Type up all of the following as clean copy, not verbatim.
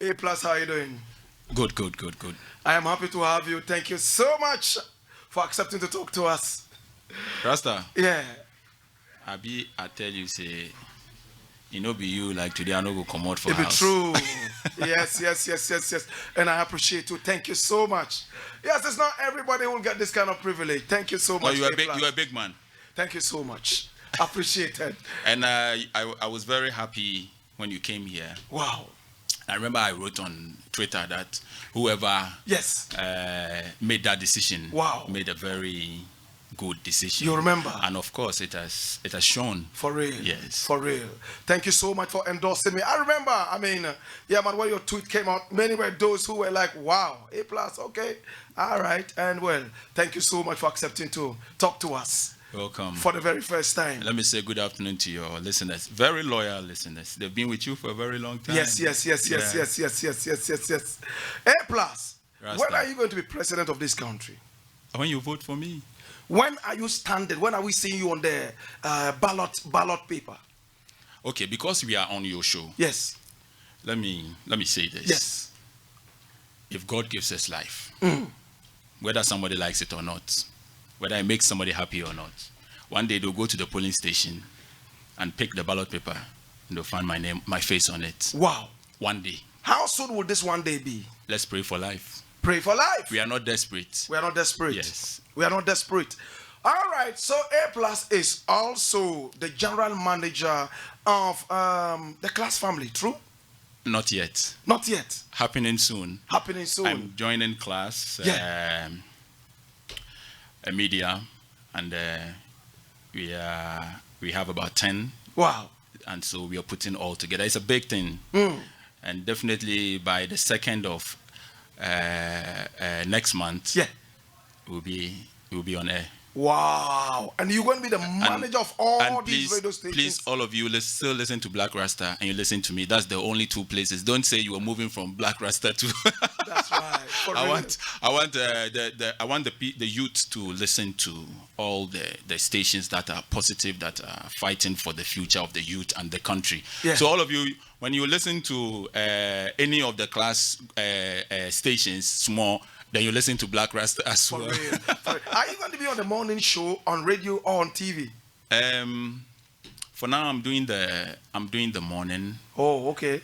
A plus, how are you doing? Good. I am happy to have you. Thank you so much for accepting to talk to us. Rasta, Yeah. I tell you, say, be you like today, I no go come out for It be house. true. Yes. And I appreciate you. Thank you so much. Yes, it's not everybody who will get this kind of privilege. Thank you so No, much. you're A+. a big man. Thank you so much. Appreciated. And I was very happy when you came here. Wow. I remember I wrote on Twitter that whoever Yes. made that decision Wow. made a very good decision. You remember? And of course, it has shown. For real. Yes. For real. Thank you so much for endorsing me. I remember, when your tweet came out, many were those who were like, wow, A+, okay. All right. And well, thank you so much for accepting to talk to us. Welcome. For the very first time. Let me say good afternoon to your listeners. Very loyal listeners. They've been with you for a very long time. Yes. A+, Rasta. when are you going to be president of this country? When you vote for me. When are you standing? When are we seeing you on the ballot paper? Okay, because we are on your show. Yes. Let me say this. Yes. If God gives us life, whether somebody likes it or not, whether it makes somebody happy or not, one day they'll go to the polling station and pick the ballot paper and they'll find my face on it. Wow. One day. How soon will this one day be? Let's pray for life. Pray for life. We are not desperate. We are not desperate. Yes. We are not desperate. All right. So A+ is also the general manager of the Class family. True? Not yet. Not yet. Happening soon. Happening soon. I'm joining Class. Yeah. A media, and we have about 10. Wow. And so we are putting all together. It's a big thing. And definitely by the 2nd of next month, yeah, we'll be on air. Wow. And you're going to be the manager of all these radio stations? Please, all of you, still listen to Blakk Rasta and you listen to me. That's the only 2 places. Don't say you are moving from Blakk Rasta to... That's right. I want the youth to listen to all the stations that are positive, that are fighting for the future of the youth and the country. Yeah. So all of you, when you listen to any of the Class stations, small, then you listen to Blakk Rasta as well. Are you going to be on the morning show on radio or on TV? For now, I'm doing the morning. Oh, okay.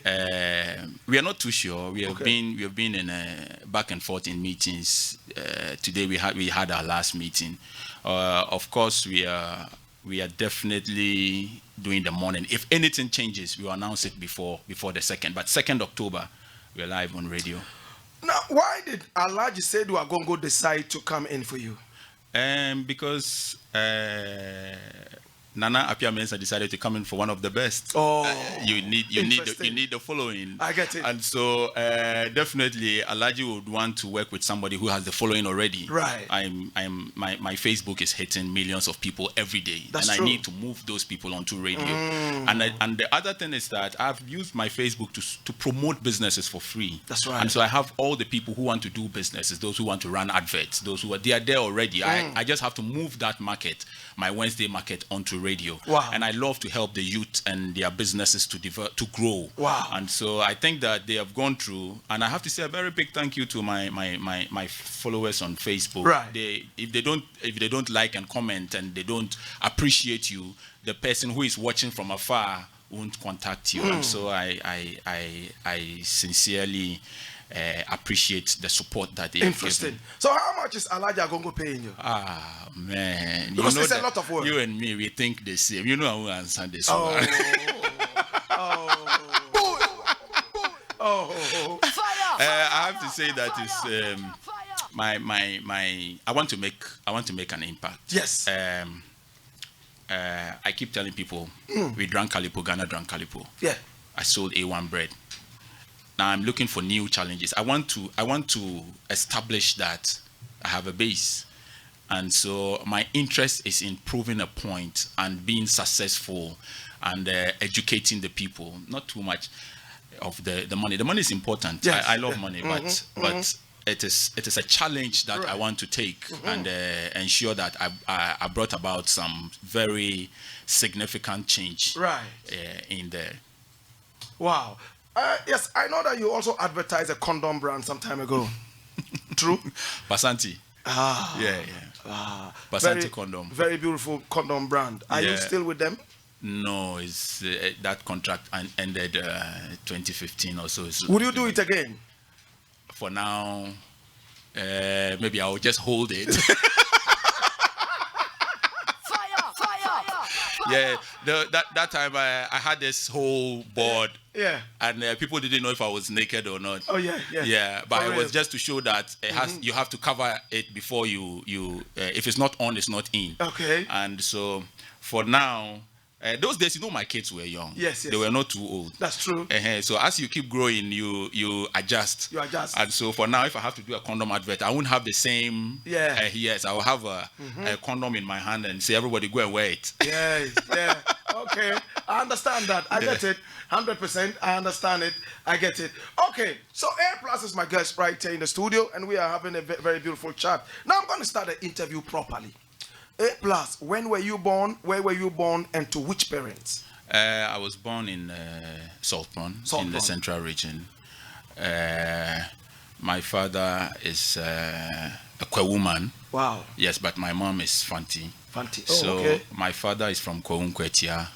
We are not too sure. We have been in back and forth in meetings. Today we had our last meeting. Of course, we are definitely doing the morning. If anything changes, we will announce it before the 2nd. But 2nd October, we are live on radio. Now, why did Alhaji Seydou Agongo decide to come in for you? Because Nana Appiah Mensah decided to come in for one of the best. Oh, you need the following. I get it. And so definitely Alhaji would want to work with somebody who has the following already. Right. My Facebook is hitting millions of people every day. That's and true. I need to move those people onto radio. And the other thing is that I've used my Facebook to promote businesses for free. That's right. And so I have all the people who want to do businesses, those who want to run adverts, they are there already. I just have to move that market, my Wednesday market, onto radio. Wow. And I love to help the youth and their businesses to grow. Wow. And so I think that they have gone through, and I have to say a very big thank you to my followers on Facebook. Right. If they don't like and comment and they don't appreciate you, the person who is watching from afar won't contact you. And so I sincerely appreciate the support that they have given. So how much is Alhaji Agongo paying you? Ah, man. Because it's a lot of work. You and me, we think the same. You know I will answer this one. I have to say that it's I want to make an impact. Yes. I keep telling people we drank Calipo, Ghana drank Calipo. Yeah. I sold A1 bread. Now I'm looking for new challenges. I want to establish that I have a base. And so my interest is in proving a point and being successful and educating the people. Not too much of the money. The money is important. Yes. I love money, but it is a challenge that I want to take and ensure that I brought about some very significant change in there. Wow. Yes, I know that you also advertised a condom brand some time ago. True? Basanti. Ah. Yeah. Basanti condom. Very beautiful condom brand. Are you still with them? No, it's that contract ended 2015 or so. Would you do it again? For now, maybe I'll just hold it. Yeah, that time I had this whole board. Yeah. And people didn't know if I was naked or not. Oh yeah. Yeah, but it was just to show that it has. You have to cover it before you. If it's not on, it's not in. Okay. And so for now. Those days, my kids were young. Yes. They were not too old. That's true. So as you keep growing, you adjust. You adjust. And so for now, if I have to do a condom advert, I won't have the same. Yeah. Yes, I will have a condom in my hand and say, everybody go and wear it. Yeah. Okay. I understand that. I get it. 100%. I understand it. I get it. Okay. So A+ is my guest right here in the studio, and we are having a very beautiful chat. Now I'm going to start the interview properly. A+, when were you born? Where were you born? And to which parents? I was born in Zylofon in the central region. My father is a Kwewoman. Wow. Yes, but my mom is Fanti. Fanti. Oh, so okay. My father is from Kwetia.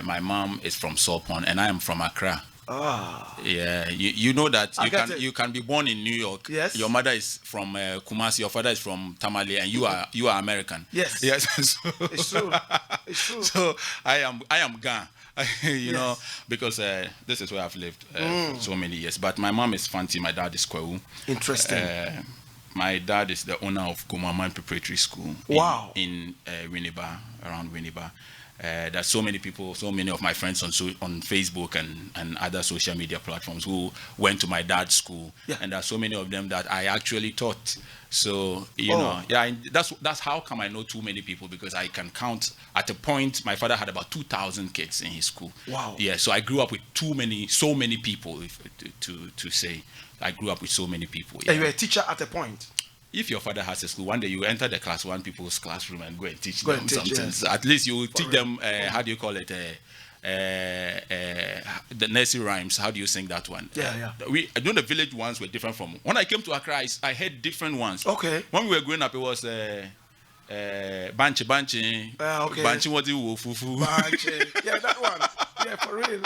My mom is from Zylofon, and I am from Accra. Ah. Yeah, you know that you can be born in New York. Yes. Your mother is from Kumasi. Your father is from Tamale, and you are American. Yes. Yes. So, it's true. It's true. So I am Ga. You know, because this is where I've lived for so many years. But my mom is Fanti. My dad is Kwewu. Interesting. My dad is the owner of Gomaman Preparatory School. Wow. In Winneba, around Winneba. There's so many people, so many of my friends on Facebook and other social media platforms who went to my dad's school, and there's so many of them that I actually taught. So you know, that's how come I know too many people, because I can count. At a point, my father had about 2,000 kids in his school. Wow. Yeah. So I grew up with so many people. To say, I grew up with so many people. Yeah. And you were a teacher at a point. If your father has a school, one day you enter the class, one people's classroom, and go and teach them something. Yes. So at least you teach them, how do you call it, the nursery rhymes. How do you sing that one? Yeah. I know the village ones were different from. When I came to Accra, I heard different ones. Okay. When we were growing up, it was Banchi. Okay. Banchi was fufu. Banchi. Yeah, that one. Yeah, for real.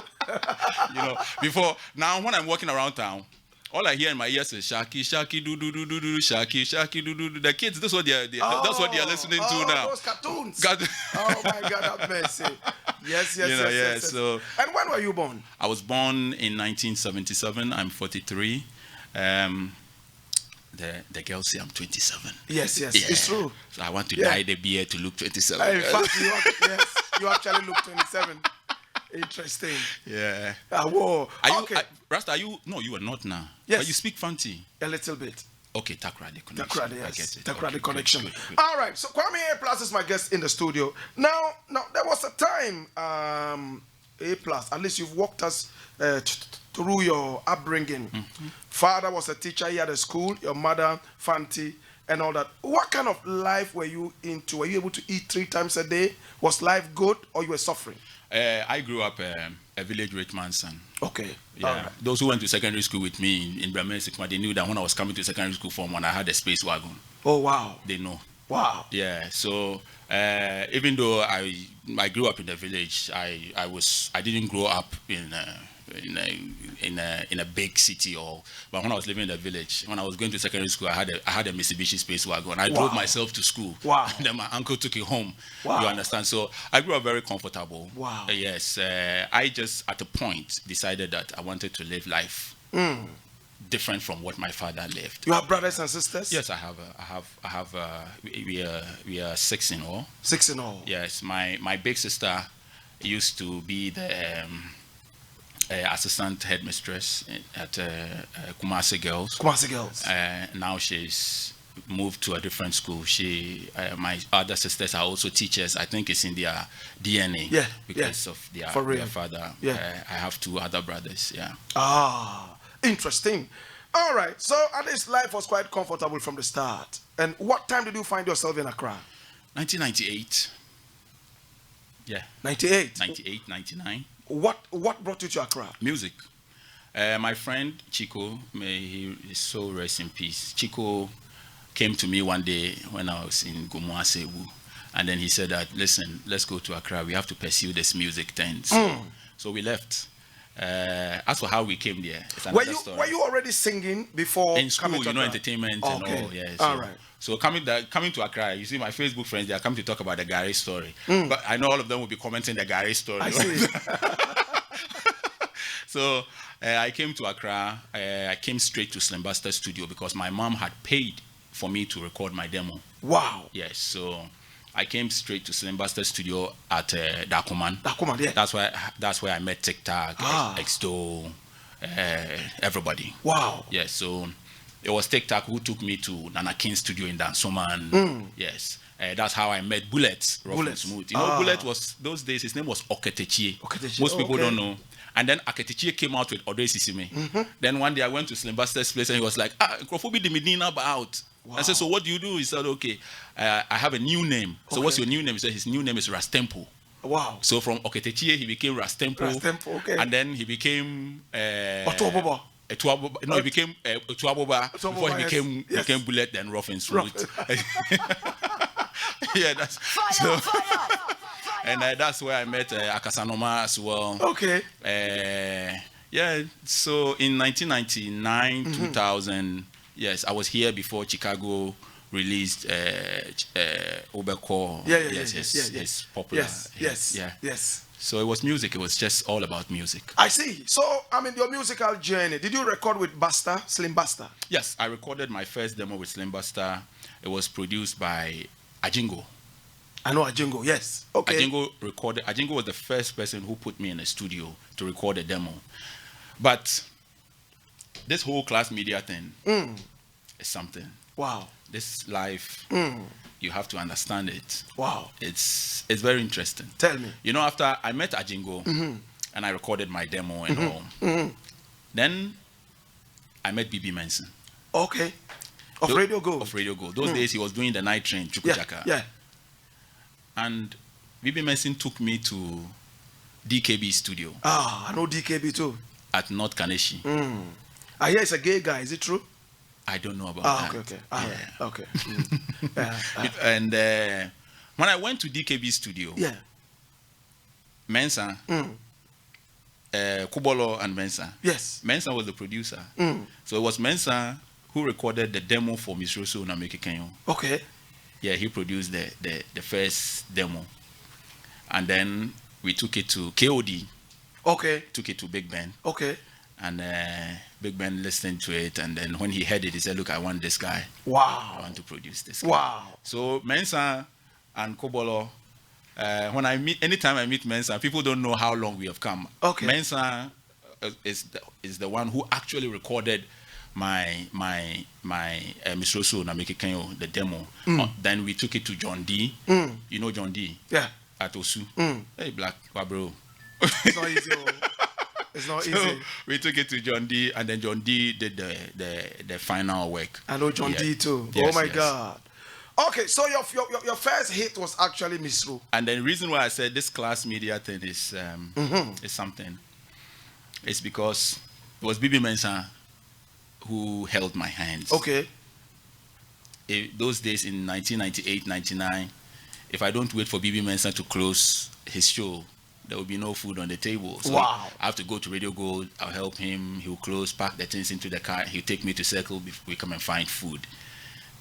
You know, before now when I'm walking around town, all I hear in my ears is shaki, shaki, do, do, do, do, do, shaki, shaki, do, do, do. The kids, that's what they are listening to now. Those cartoons. Oh my God, have mercy. Yes. So, and when were you born? I was born in 1977. I'm 43. The girls say I'm 27. Yes, it's true. So I want to dye the beard to look 27. In fact, you actually look 27. Interesting. Yeah. Whoa. Okay. Rasta, No, you are not now. Yes. But you speak Fanti. A little bit. Okay, Takrade connection. Takrade, yes. I get it. Takrade okay, connection. Good. All right. So Kwame A+ is my guest in the studio. Now there was a time, A+, at least you've walked us through your upbringing. Father was a teacher. He had a school. Your mother, Fanti, and all that. What kind of life were you into? Were you able to eat 3 times a day? Was life good, or you were suffering? I grew up a village rich man's son. Okay. Yeah. Right. Those who went to secondary school with me in Bremen, they knew that when I was coming to secondary school Form 1, I had a space wagon. Oh, wow. They know. Wow. Yeah. So even though I grew up in the village, I didn't grow up in a big city, but when I was living in the village, when I was going to secondary school, I had a Mitsubishi space wagon. I drove myself to school. Wow. And then my uncle took it home. Wow. You understand? So I grew up very comfortable. Wow. Yes. I just at a point decided that I wanted to live life different from what my father lived. You have brothers and sisters? Yes, I have. We are 6 in all. 6 in all. Yes. My big sister used to be the assistant headmistress at Kumasi Girls. Kumasi Girls. Now she's moved to a different school. My other sisters are also teachers. I think it's in their DNA. Yeah. Because of their father. Yeah. I have 2 other brothers. Yeah. Ah, interesting. All right. So at least life was quite comfortable from the start. And what time did you find yourself in Accra? 1998. Yeah. 98. 98, 99. what brought you to Accra? Music. My friend Chico, may his soul rest in peace. Chico came to me one day when I was in Gumuasewu, and then he said that, listen, let's go to Accra. We have to pursue this music thing. So we left. As for how we came there, it's another story. Were you already singing before in school? Coming to Accra? Entertainment and all. Yeah. All right. So coming to Accra, you see my Facebook friends, they are coming to talk about the Gary story. But I know all of them will be commenting the Gary story. I see. So I came to Accra. I came straight to Slim Buster studio because my mom had paid for me to record my demo. Wow. Yes. So I came straight to Slim Buster studio at Dakuman. Dakuman, yeah. That's where I met TikTok, Exto, everybody. Wow. Yes. So it was TikTok who took me to Nana King's studio in Dansoman. Yes. That's how I met Bullet. Smooth. You know, Bullet was, those days, his name was Oketechie. Most people don't know. And then Oketechie came out with Ode Sisime. Then one day I went to Slim Buster's place and he was like, Krofobi the Medina out. Wow. I said, so what do you do? He said, okay, I have a new name. So what's your new name? He said, his new name is Rastempo. Wow. So from Oketechie, he became Rastempo. Okay. And then he became... Otuaboba. No, he became Tuaboba before he became Bullet, then Rough and Smooth. Yeah, that's fire. And that's where I met Akasanoma as well. Okay. Yeah, so in 1999, 2000, yes, I was here before Chicago released Obeko. Yes, popular. Yes. So it was music. It was just all about music. I see. So, I mean, your musical journey, did you record with Buster, Slim Buster? Yes, I recorded my first demo with Slim Buster. It was produced by Ajingo. I know Ajingo, yes. Okay. Ajingo was the first person who put me in a studio to record a demo. But this whole class media thing is something. Wow. This life, you have to understand it. Wow. It's very interesting. Tell me. You know, after I met Ajingo and I recorded my demo and all, then I met BB Manson. Okay. Of Radio Gold. Of Radio Gold. Those days he was doing the night train, Chukwujaka. Yeah. And BB Manson took me to DKB studio. I know DKB too. At North Kaneshi. I hear he's a gay guy. Is it true? I don't know about that. Okay. And when I went to DKB studio, Mensa, Kubolo and Mensa. Yes. Mensa was the producer. So it was Mensa who recorded the demo for Miss Rosso Nameke Kenyo. Okay. Yeah, he produced the first demo. And then we took it to KOD. Okay. Took it to Big Ben. Okay. And Big Ben listened to it, and then when he heard it, he said, look, I want this guy. Wow. I want to produce this guy. Wow. So Mensa and Kobolo, anytime I meet Mensa, people don't know how long we have come. Okay. Mensa is the one who actually recorded my Miss Rosso Nameke Kenyo, the demo. Then we took it to John D. You know John D? Yeah. At Osu. Hey, Blakk, bro. It's not easy. It's not easy. We took it to John D, and then John D did the final work. I know John D too. Yes, oh my God. Okay, so your first hit was actually Miss Ro. And the reason why I said this class media thing is something. It's because it was BB Mensah who held my hands. Okay. Those days in 1998, 99, if I don't wait for BB Mensah to close his show, there will be no food on the table. So wow. I have to go to Radio Gold. I'll help him. He'll close, pack the things into the car. He'll take me to Circle before we come and find food.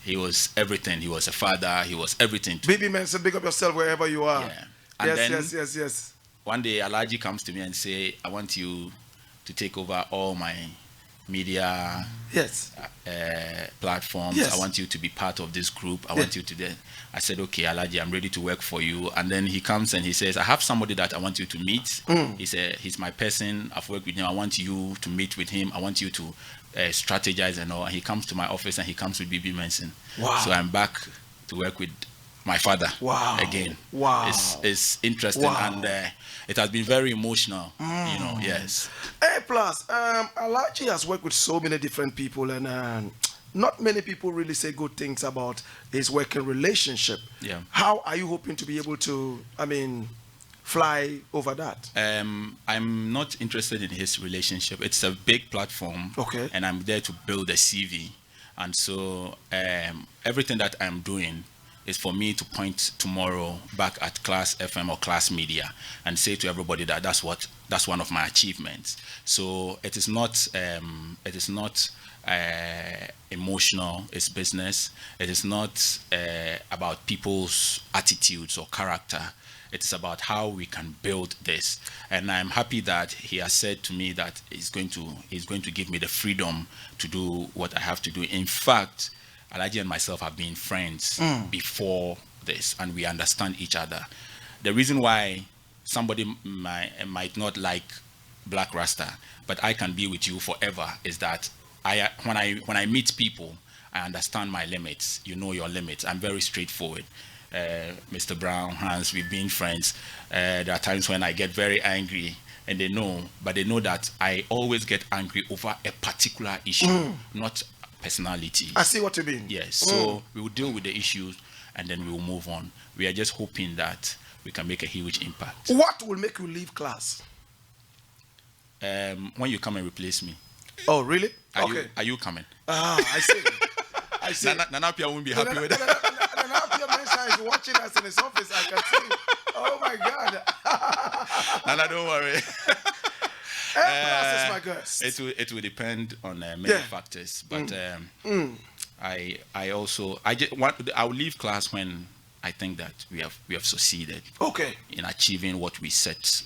He was everything. He was a father. He was everything. BB Mensah, big up yourself wherever you are. Yeah. And yes. One day, Alaji comes to me and say, I want you to take over all my media platforms. Yes. I want you to be part of this group. I want you to do. I said, okay, Alaji, I'm ready to work for you. And then he comes and he says, I have somebody that I want you to meet. He said, he's my person. I've worked with him. I want you to meet with him. I want you to strategize and all. And he comes to my office and he comes with BB Manson. Wow. So I'm back to work with my father again. Wow. It's interesting. Wow. And it has been very emotional, you know, yes. Plus, Alaji has worked with so many different people, and not many people really say good things about his working relationship. Yeah. How are you hoping to be able to, fly over that? I'm not interested in his relationship. It's a big platform, Okay. and I'm there to build a CV. And so everything that I'm doing is for me to point tomorrow back at Class FM or Class Media and say to everybody that that's one of my achievements. So it is not emotional. It's business. It is not about people's attitudes or character. It is about how we can build this. And I'm happy that he has said to me that he's going to give me the freedom to do what I have to do. In fact, Alhaji and myself have been friends before this, and we understand each other. The reason why somebody might not like Blakk Rasta, but I can be with you forever, is that when I meet people, I understand my limits. You know your limits. I'm very straightforward. Mr. Brown, Hans, we've been friends. There are times when I get very angry, and they know that I always get angry over a particular issue, not personality. I see what you mean. Yes. So we will deal with the issues, and then we will move on. We are just hoping that we can make a huge impact. What will make you leave class? When you come and replace me. Oh, really? Are you coming? I see. I see. Nana Pia won't be happy with that. Nana Pia Mensah is watching us in his office. I can see. Oh my God. Nana, don't worry. Plus is my guest. It will depend on many factors, but I will leave class when I think that we have succeeded. Okay. In achieving what we set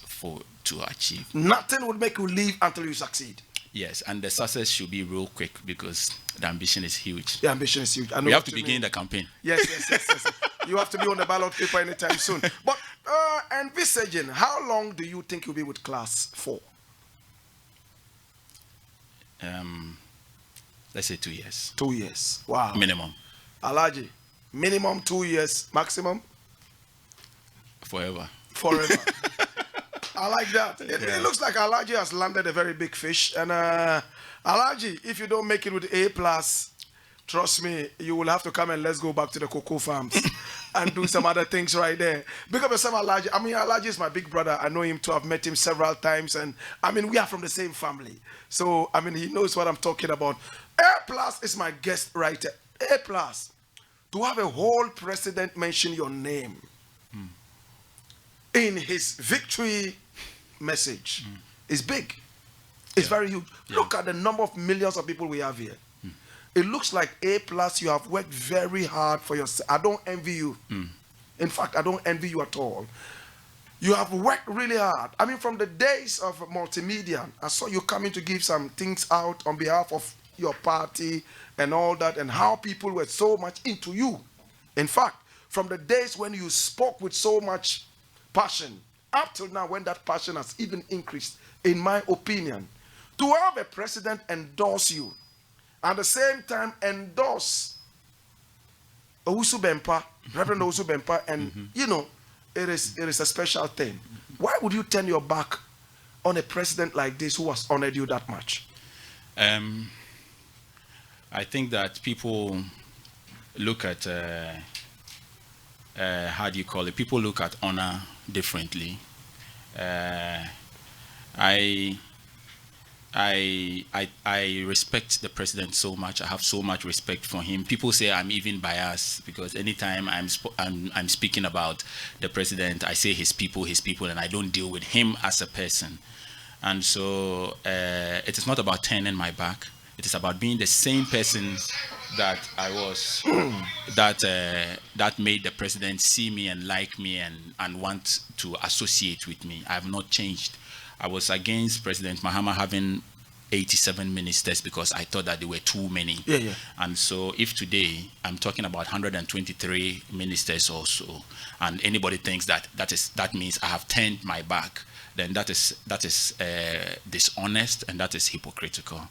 to achieve. Nothing will make you leave until you succeed. Yes, and the success should be real quick because the ambition is huge. The ambition is huge. We have to begin the campaign. Yes. You have to be on the ballot paper anytime soon. But envisaging, how long do you think you'll be with class for? Let's say 2 years. 2 years. Wow. Minimum. Alhaji, minimum 2 years, maximum? Forever. I like that. It looks like Alhaji has landed a very big fish. And Alhaji, if you don't make it with A+, trust me, you will have to come and let's go back to the cocoa farms and do some other things right there. Big up yourself, Alhaji. I mean, Alhaji is my big brother. I know him too. I've met him several times. And I mean, we are from the same family. So, I mean, he knows what I'm talking about. A+ is my guest writer. A+. To have a whole president mention your name in his victory message is big. It's very huge. Yeah. Look at the number of millions of people we have here. It looks like A+, you have worked very hard for yourself. I don't envy you. In fact, I don't envy you at all. You have worked really hard. I mean, from the days of multimedia, I saw you coming to give some things out on behalf of your party and all that, and how people were so much into you. In fact, from the days when you spoke with so much passion, up till now when that passion has even increased, in my opinion, to have a president endorse you, at the same time endorse Owusu Bempah, Reverend Owusu Bempah, and you know, it is a special thing. Why would you turn your back on a president like this who has honored you that much? I think that people look at how do you call it? People look at honor differently. I respect the president so much. I have so much respect for him. People say I'm even biased because anytime I'm speaking about the president, I say his people, and I don't deal with him as a person. And so it is not about turning my back. It is about being the same person that I was, that made the president see me and like me and want to associate with me. I have not changed. I was against President Mahama having 87 ministers because I thought that there were too many. Yeah. And so if today I'm talking about 123 ministers or so, and anybody thinks that means I have turned my back, then that is dishonest and that is hypocritical.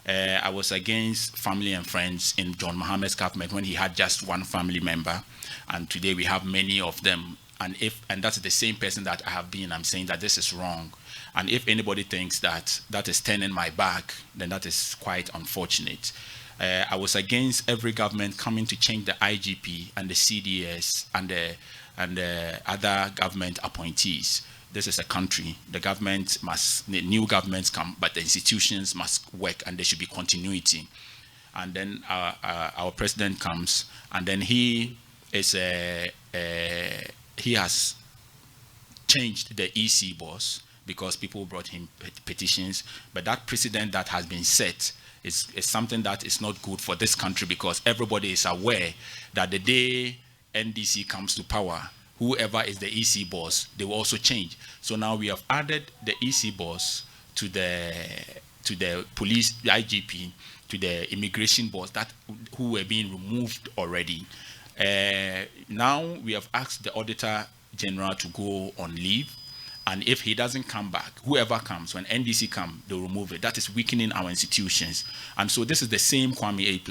I was against family and friends in John Mohammed's government when he had just one family member, and today we have many of them. And that's the same person that I have been. I'm saying that this is wrong. And if anybody thinks that is turning my back, then that is quite unfortunate. I was against every government coming to change the IGP and the CDS and the other government appointees. this is a country. The new governments come, but the institutions must work, and there should be continuity. And then our president comes, and then he has changed the EC boss because people brought him petitions. But that precedent that has been set is something that is not good for this country, because everybody is aware that the day NDC comes to power, whoever is the EC boss, they will also change. So now we have added the EC boss to the police, the IGP, to the immigration boss who were being removed already. Now we have asked the Auditor General to go on leave, and if he doesn't come back, whoever comes, when NDC come, they'll remove it. That is weakening our institutions. And so this is the same Kwame A+.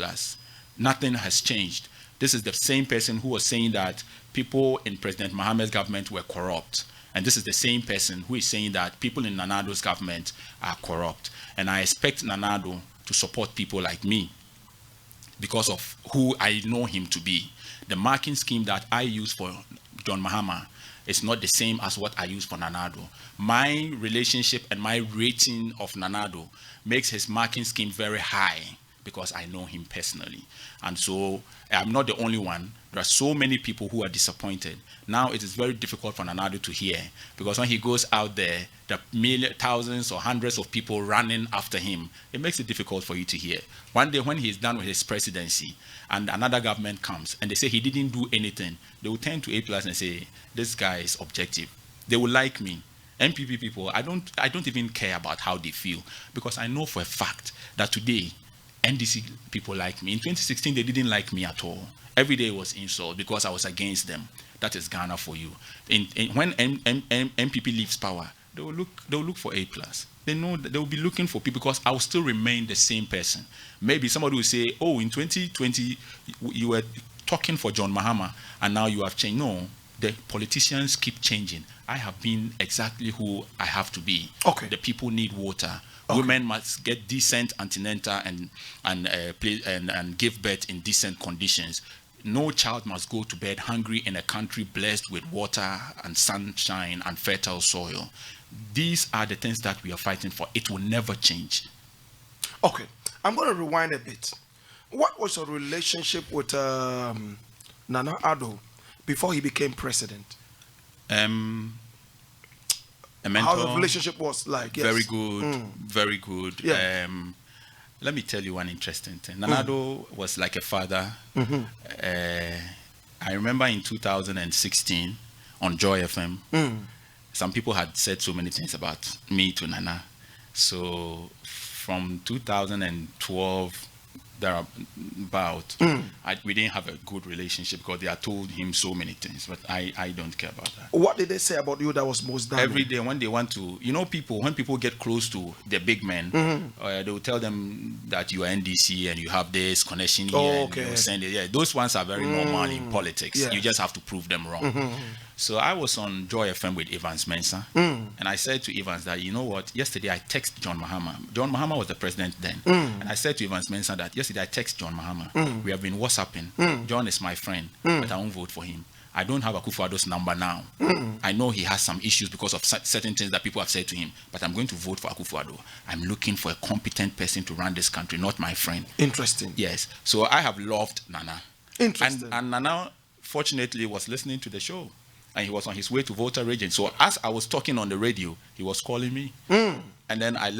Nothing has changed. This is the same person who was saying that people in President Mohammed's government were corrupt. And this is the same person who is saying that people in Nana Ado's government are corrupt. And I expect Nana Ado to support people like me because of who I know him to be. The marking scheme that I use for John Mahama is not the same as what I use for Nana Ado. My relationship and my rating of Nana Ado makes his marking scheme very high because I know him personally. And so I'm not the only one. There are so many people who are disappointed. Now it is very difficult for Nana Ado to hear, because when he goes out there, there are thousands or hundreds of people running after him. It makes it difficult for you to hear. One day when he's done with his presidency and another government comes and they say he didn't do anything, they will turn to A+ and say, this guy is objective. They will like me. MPP people, I don't even care about how they feel, because I know for a fact that today NDC people like me. In 2016, they didn't like me at all. Every day was insult because I was against them. That is Ghana for you. When MPP leaves power, they will look for A+. They know that they will be looking for people, because I will still remain the same person. Maybe somebody will say, oh, in 2020, you were talking for John Mahama, and now you have changed. No, the politicians keep changing. I have been exactly who I have to be. Okay. The people need water. Okay. Women must get decent antenatal and give birth in decent conditions. No child must go to bed hungry in a country blessed with water and sunshine and fertile soil. These are the things that we are fighting for. It will never change. Okay, I'm going to rewind a bit. What was your relationship with Nana Ado before he became president? How the relationship was like? Yes. Very good, very good. Yeah. Let me tell you one interesting thing. Nana Ado was like a father. I remember in 2016 on Joy FM, some people had said so many things about me to Nana. So from 2012 thereabout, we didn't have a good relationship because they had told him so many things, but I don't care about that. What did they say about you that was most damning? Every day when they want to, when people get close to the big men, they will tell them that you are NDC and you have this connection here. Oh, okay. And they will send it. Yeah, those ones are very normal in politics. Yes. You just have to prove them wrong. So I was on Joy FM with Evans Mensah, and I said to Evans that, you know what, yesterday I texted John Mahama. John Mahama was the president then. And I said to Evans Mensah that yesterday I texted John Mahama. We have been WhatsApping. John is my friend, but I won't vote for him. I don't have Akufo-Addo's number now. I know he has some issues because of certain things that people have said to him, but I'm going to vote for Akufo-Addo. I'm looking for a competent person to run this country, not my friend. Interesting. Yes. So I have loved Nana. Interesting. And Nana, fortunately, was listening to the show. And he was on his way to voter region. So as I was talking on the radio, he was calling me. And then I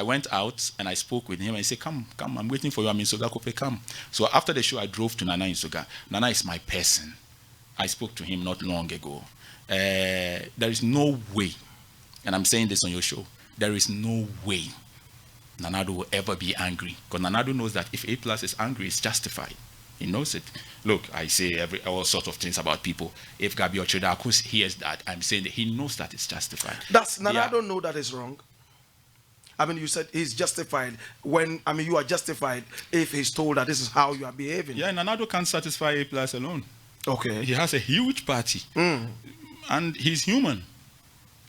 went out and I spoke with him. And he said, come, I'm waiting for you. I'm in Soga, Kope, come. So after the show, I drove to Nana in Soga. Nana is my person. I spoke to him not long ago. There is no way, and I'm saying this on your show, there is no way Nana Ado will ever be angry. Because Nana Ado knows that if A+ is angry, it's justified. He knows it. Look, I say all sorts of things about people. If Gabi Ochodakus hears that, I'm saying that he knows that it's justified. Does Nana Ado know that is wrong? I mean, you said he's justified when, you are justified if he's told that this is how you are behaving. Yeah, Nana Ado can't satisfy A+ alone. Okay. He has a huge party. And he's human.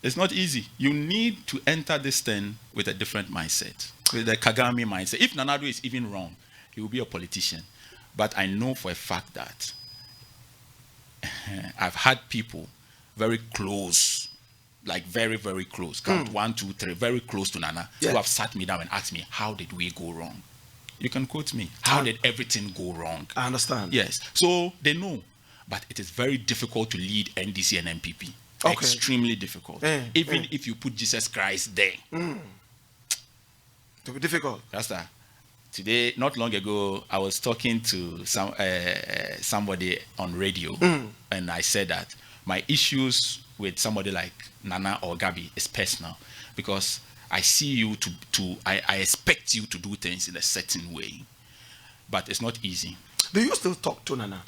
It's not easy. You need to enter this thing with a different mindset, with the Kagame mindset. If Nana Ado is even wrong, he will be a politician. But I know for a fact that I've had people very close like very, very close. Count 1, 2, 3, very close to Nana, Yeah. who have sat me down and asked me, how did we go wrong? You can quote me. How did everything go wrong? I understand. Yes. So they know. But it is very difficult to lead NDC and MPP. Okay. Extremely difficult. Even if you put Jesus Christ there. To be difficult. Rasta, today, not long ago, I was talking to somebody on radio, and I said that my issues with somebody like Nana or Gabi is personal, because I see you I expect you to do things in a certain way, but it's not easy. Do you still talk to Nana?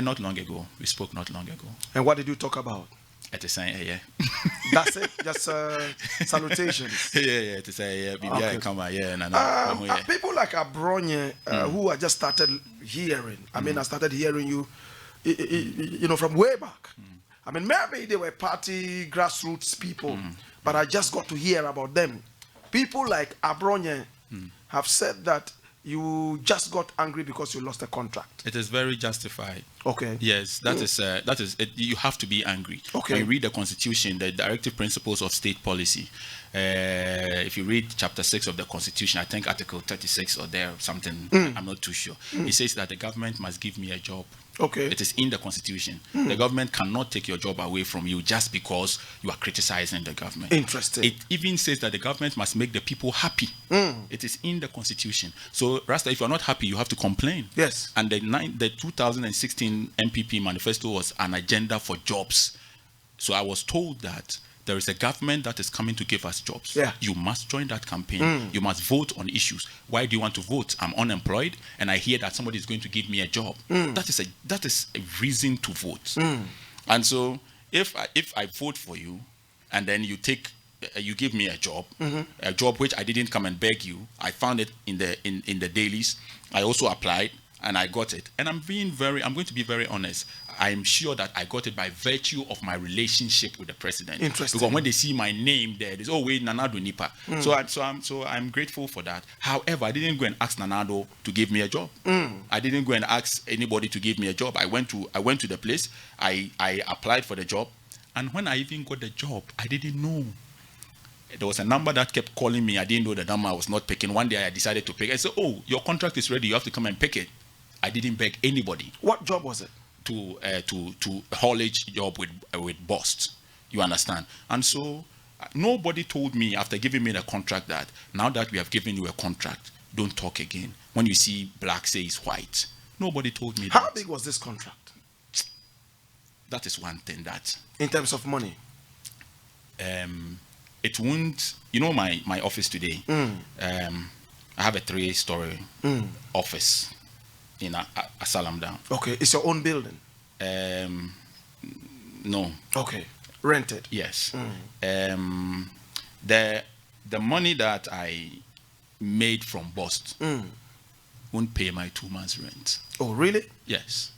Not long ago. We spoke not long ago. And what did you talk about? At the same, yeah. That's it? Just salutations? Yeah, to say, yeah, Okay. come on, yeah, Nana. People like Abronye, who I just started hearing. I mean, I started hearing you, you know, from way back. I mean, maybe they were party grassroots people, but I just got to hear about them. People like Abronye have said that you just got angry because you lost a contract. It is very justified. Okay. Yes, that is it, you have to be angry. Okay. When you read the Constitution, the directive principles of state policy, if you read chapter 6 of the Constitution, I think article 36 or there something, I'm not too sure. It says that the government must give me a job. Okay. It is in the Constitution. The government cannot take your job away from you just because you are criticizing the government. Interesting. It even says that the government must make the people happy. It is in the Constitution. So, Rasta, if you're not happy, you have to complain. Yes. And the 2016 MPP manifesto was an agenda for jobs. So I was told that there is a government that is coming to give us jobs. Yeah. You must join that campaign. You must vote on issues. Why do you want to vote? I'm unemployed and I hear that somebody is going to give me a job. That is a reason to vote. And so if I vote for you and then you give me a job which I didn't come and beg you. I found it in the dailies. I also applied and I got it. And I'm going to be very honest. I'm sure that I got it by virtue of my relationship with the president. Interesting. Because when they see my name there, they say, oh wait, Nanado Nipa. So I'm grateful for that. However, I didn't go and ask Nanado to give me a job. I didn't go and ask anybody to give me a job. I went to the place. I applied for the job, and when I even got the job, I didn't know. There was a number that kept calling me. I didn't know the number. I was not picking. One day I decided to pick. I said, oh, your contract is ready. You have to come and pick it. I didn't beg anybody. What job was it? To haulage job with Bost. You understand? And so nobody told me after giving me the contract that now that we have given you a contract, don't talk again. When you see black, say it's white. Nobody told me that. How big was this contract? That is one thing that. In terms of money? It won't, you know my office today, I have a 3-story office in Asalam down. Okay, it's your own building? No. Okay, rented? Yes. The money that I made from Bost won't pay my 2 months rent. Oh, really? Yes,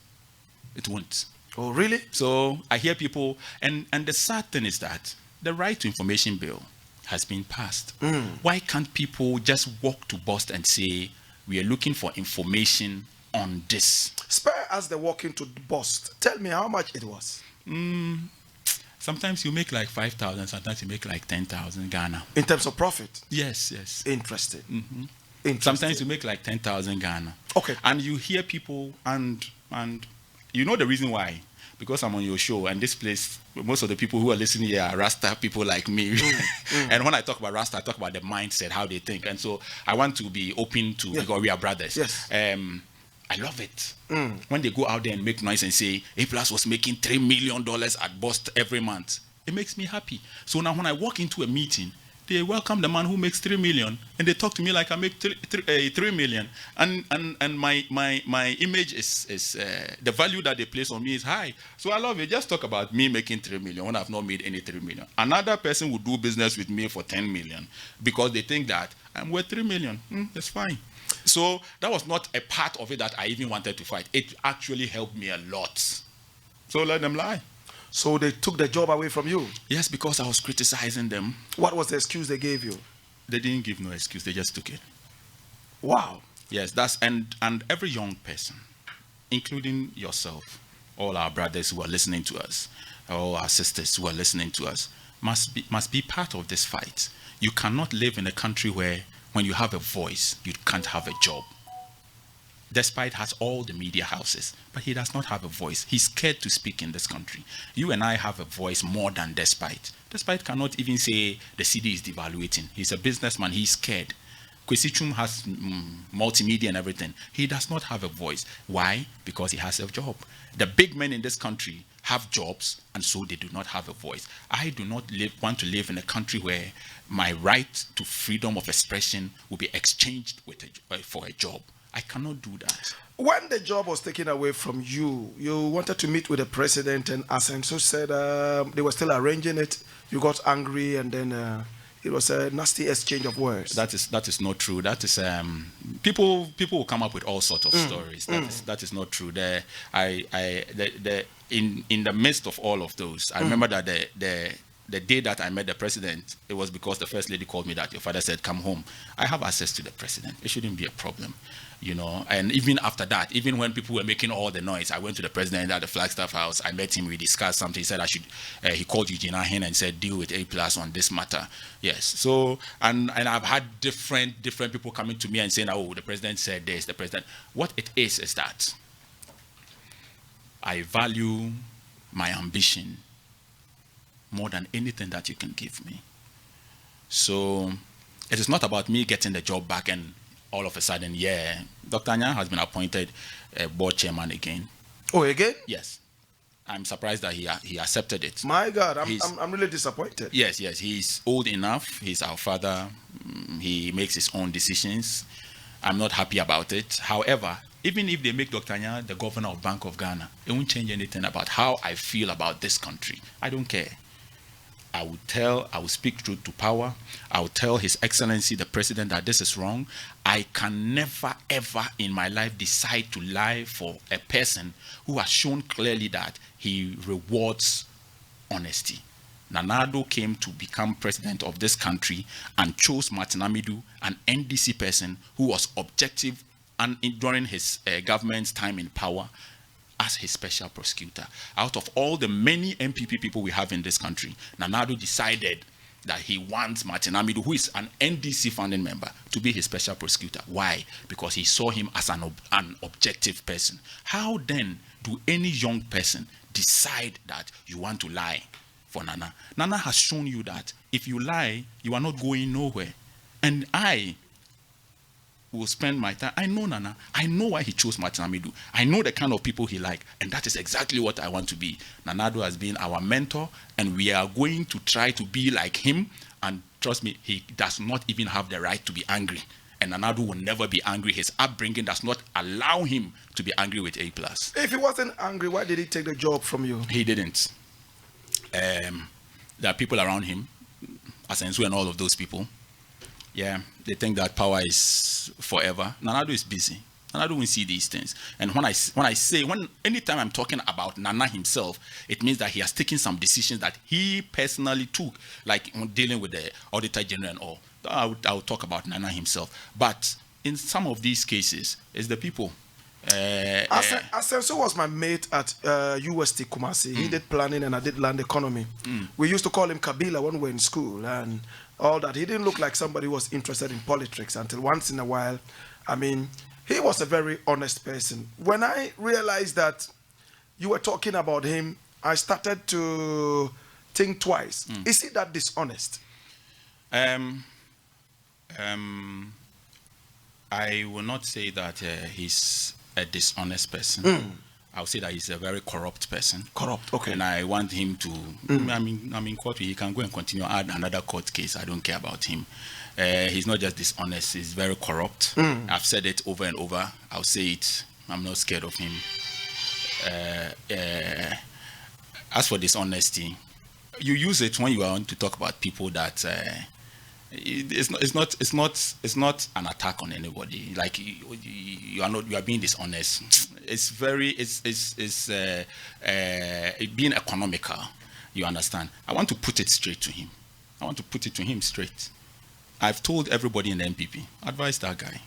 it won't. Oh, really? So I hear people, and the sad thing is that the Right to Information Bill has been passed. Why can't people just walk to Bost and say, we are looking for information on this? Spare us the walking to Bost. Tell me how much it was. Sometimes you make like 5,000, sometimes you make like 10,000 Ghana. In terms of profit? Yes. Interesting. Interesting. Sometimes you make like 10,000 Ghana. Okay. And you hear people, and you know the reason why. Because I'm on your show, and this place, most of the people who are listening here are Rasta people like me. And when I talk about Rasta, I talk about the mindset, how they think. And so I want to be open to, because we are brothers. Yes. I love it. When they go out there and make noise and say, A+ was making $3 million at Bost every month, it makes me happy. So now when I walk into a meeting, they welcome the man who makes 3 million, and they talk to me like I make 3 million. And my image is the value that they place on me is high. So I love it. Just talk about me making 3 million when I've not made any 3 million. Another person would do business with me for 10 million because they think that I'm worth 3 million. That's fine. So that was not a part of it that I even wanted to fight. It actually helped me a lot. So let them lie. So they took the job away from you? Yes, because I was criticizing them. What was the excuse they gave you? They didn't give no excuse. They just took it. Wow. Yes, and every young person, including yourself, all our brothers who are listening to us, all our sisters who are listening to us, must be part of this fight. You cannot live in a country where when you have a voice, you can't have a job. Despite has all the media houses, but he does not have a voice. He's scared to speak in this country. You and I have a voice more than Despite. Despite cannot even say the city is devaluating. He's a businessman. He's scared. Kwesi Chum has multimedia and everything. He does not have a voice. Why? Because he has a job. The big men in this country have jobs, and so they do not have a voice. I do not want to live in a country where my right to freedom of expression will be exchanged for a job. I cannot do that. When the job was taken away from you, you wanted to meet with the president, and Asenso said they were still arranging it. You got angry, and then it was a nasty exchange of words. That is not true. That is people will come up with all sorts of stories. That is not true. In the midst of all of those, I remember that the day that I met the president, it was because the first lady called me that your father said, come home. I have access to the president. It shouldn't be a problem, you know. And even after that, even when people were making all the noise, I went to the president at the Flagstaff House. I met him. We discussed something. He said he called Eugene Ahin and said, deal with A+ on this matter. Yes. So, and I've had different people coming to me and saying, oh, the president said this, the president. What it is that I value my ambition more than anything that you can give me. So it is not about me getting the job back and all of a sudden, yeah, Dr. Anya has been appointed board chairman again. Oh, again? Yes. I'm surprised that he accepted it. My God, I'm really disappointed. Yes, he's old enough. He's our father. He makes his own decisions. I'm not happy about it. However, even if they make Dr. Anya the governor of Bank of Ghana, it won't change anything about how I feel about this country. I don't care. I will speak truth to power. I will tell His Excellency the President that this is wrong. I can never ever in my life decide to lie for a person who has shown clearly that he rewards honesty. Nana Addo came to become president of this country and chose Martin Amidu, an NDC person who was objective and during his government's time in power, as his special prosecutor. Out of all the many MPP people we have in this country, Nana Addo decided that he wants Martin Amidu, who is an NDC founding member, to be his special prosecutor. Why? Because he saw him as an objective person. How then do any young person decide that you want to lie for Nana? Nana has shown you that if you lie, you are not going nowhere. And I will spend my time. I know Nana. I know why he chose Martin Amidu. I know the kind of people he likes, and that is exactly what I want to be. Nana Addo has been our mentor, and we are going to try to be like him. And trust me, he does not even have the right to be angry. And Nana Addo will never be angry. His upbringing does not allow him to be angry with A+. If he wasn't angry, why did he take the job from you? He didn't. There are people around him, Asensu and all of those people. Yeah, they think that power is forever. Nana Addo is busy. Nana Addo won't see these things. And anytime I'm talking about Nana himself, it means that he has taken some decisions that he personally took, like dealing with the Auditor General and all. I'll talk about Nana himself. But in some of these cases, it's the people. Asenso was my mate at UST Kumasi. He did planning and I did land economy. We used to call him Kabila when we were in school and all that. He didn't look like somebody who was interested in politics until once in a while. I mean, he was a very honest person. When I realized that you were talking about him, I started to think twice. Is he that dishonest? I will not say that he's a dishonest person. I'll say that he's a very corrupt person. Corrupt, okay. And I want him to, I'm in court, he can go and continue, add another court case. I don't care about him. He's not just dishonest, he's very corrupt. I've said it over and over. I'll say it. I'm not scared of him. As for dishonesty, you use it when you want to talk about people that it's not an attack on anybody. Like you are being dishonest. It's being economical. You understand? I want to put it straight to him. I want to put it to him straight. I've told everybody in the MPP, advise that guy.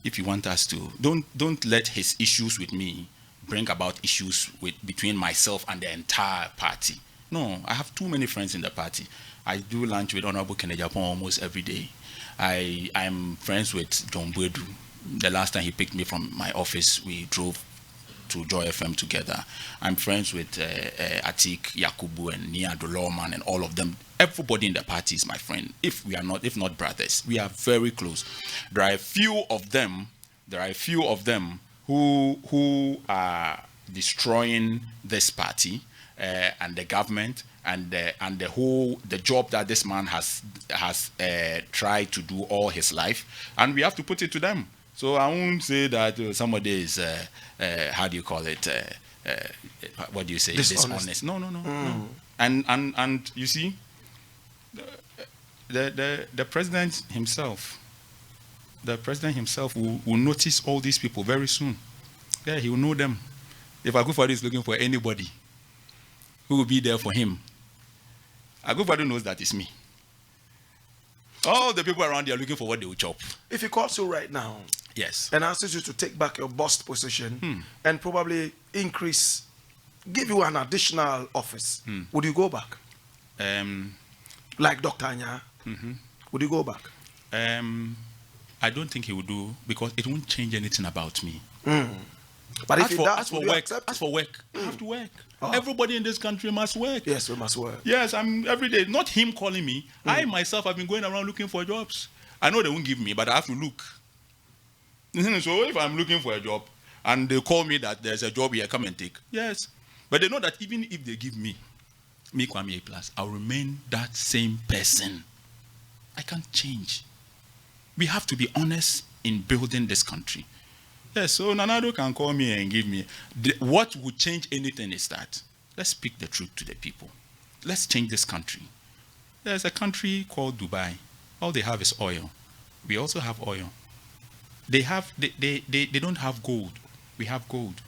If you want us to, don't let his issues with me bring about issues between myself and the entire party. No, I have too many friends in the party. I do lunch with Honorable Kennedy Japan almost every day. I'm friends with John Bwedu. The last time he picked me from my office, we drove to Joy FM together. I'm friends with Atik, Yakubu, and Nia Dolorman, and all of them. Everybody in the party is my friend. If not brothers, we are very close. There are a few of them who are destroying this party and the government and the job that this man has tried to do all his life, and we have to put it to them. So I won't say that somebody is how do you call it? What do you say? Dishonest. No. And you see, the president himself. The president himself will notice all these people very soon. Yeah, he will know them. If Akufo-Addo is looking for anybody who will be there for him, Akufo-Addo knows that it's me. All the people around there are looking for what they will chop. If he calls you right now, yes, and asks you to take back your boss position and probably give you an additional office, would you go back? Like Dr. Anya, would you go back? I don't think he would do, because it won't change anything about me. But if as for work, I have to work. Everybody in this country must work. Yes, we must work. Yes, I'm every day. Not him calling me. I myself have been going around looking for jobs. I know they won't give me, but I have to look. So if I'm looking for a job and they call me that there's a job here, come and take. Yes. But they know that even if they give me Kwame A+, I'll remain that same person. I can't change. We have to be honest in building this country. Yes, so Nana Addo can call me and give me. What would change anything is that let's speak the truth to the people. Let's change this country. There's a country called Dubai. All they have is oil. We also have oil. They don't have gold. We have gold.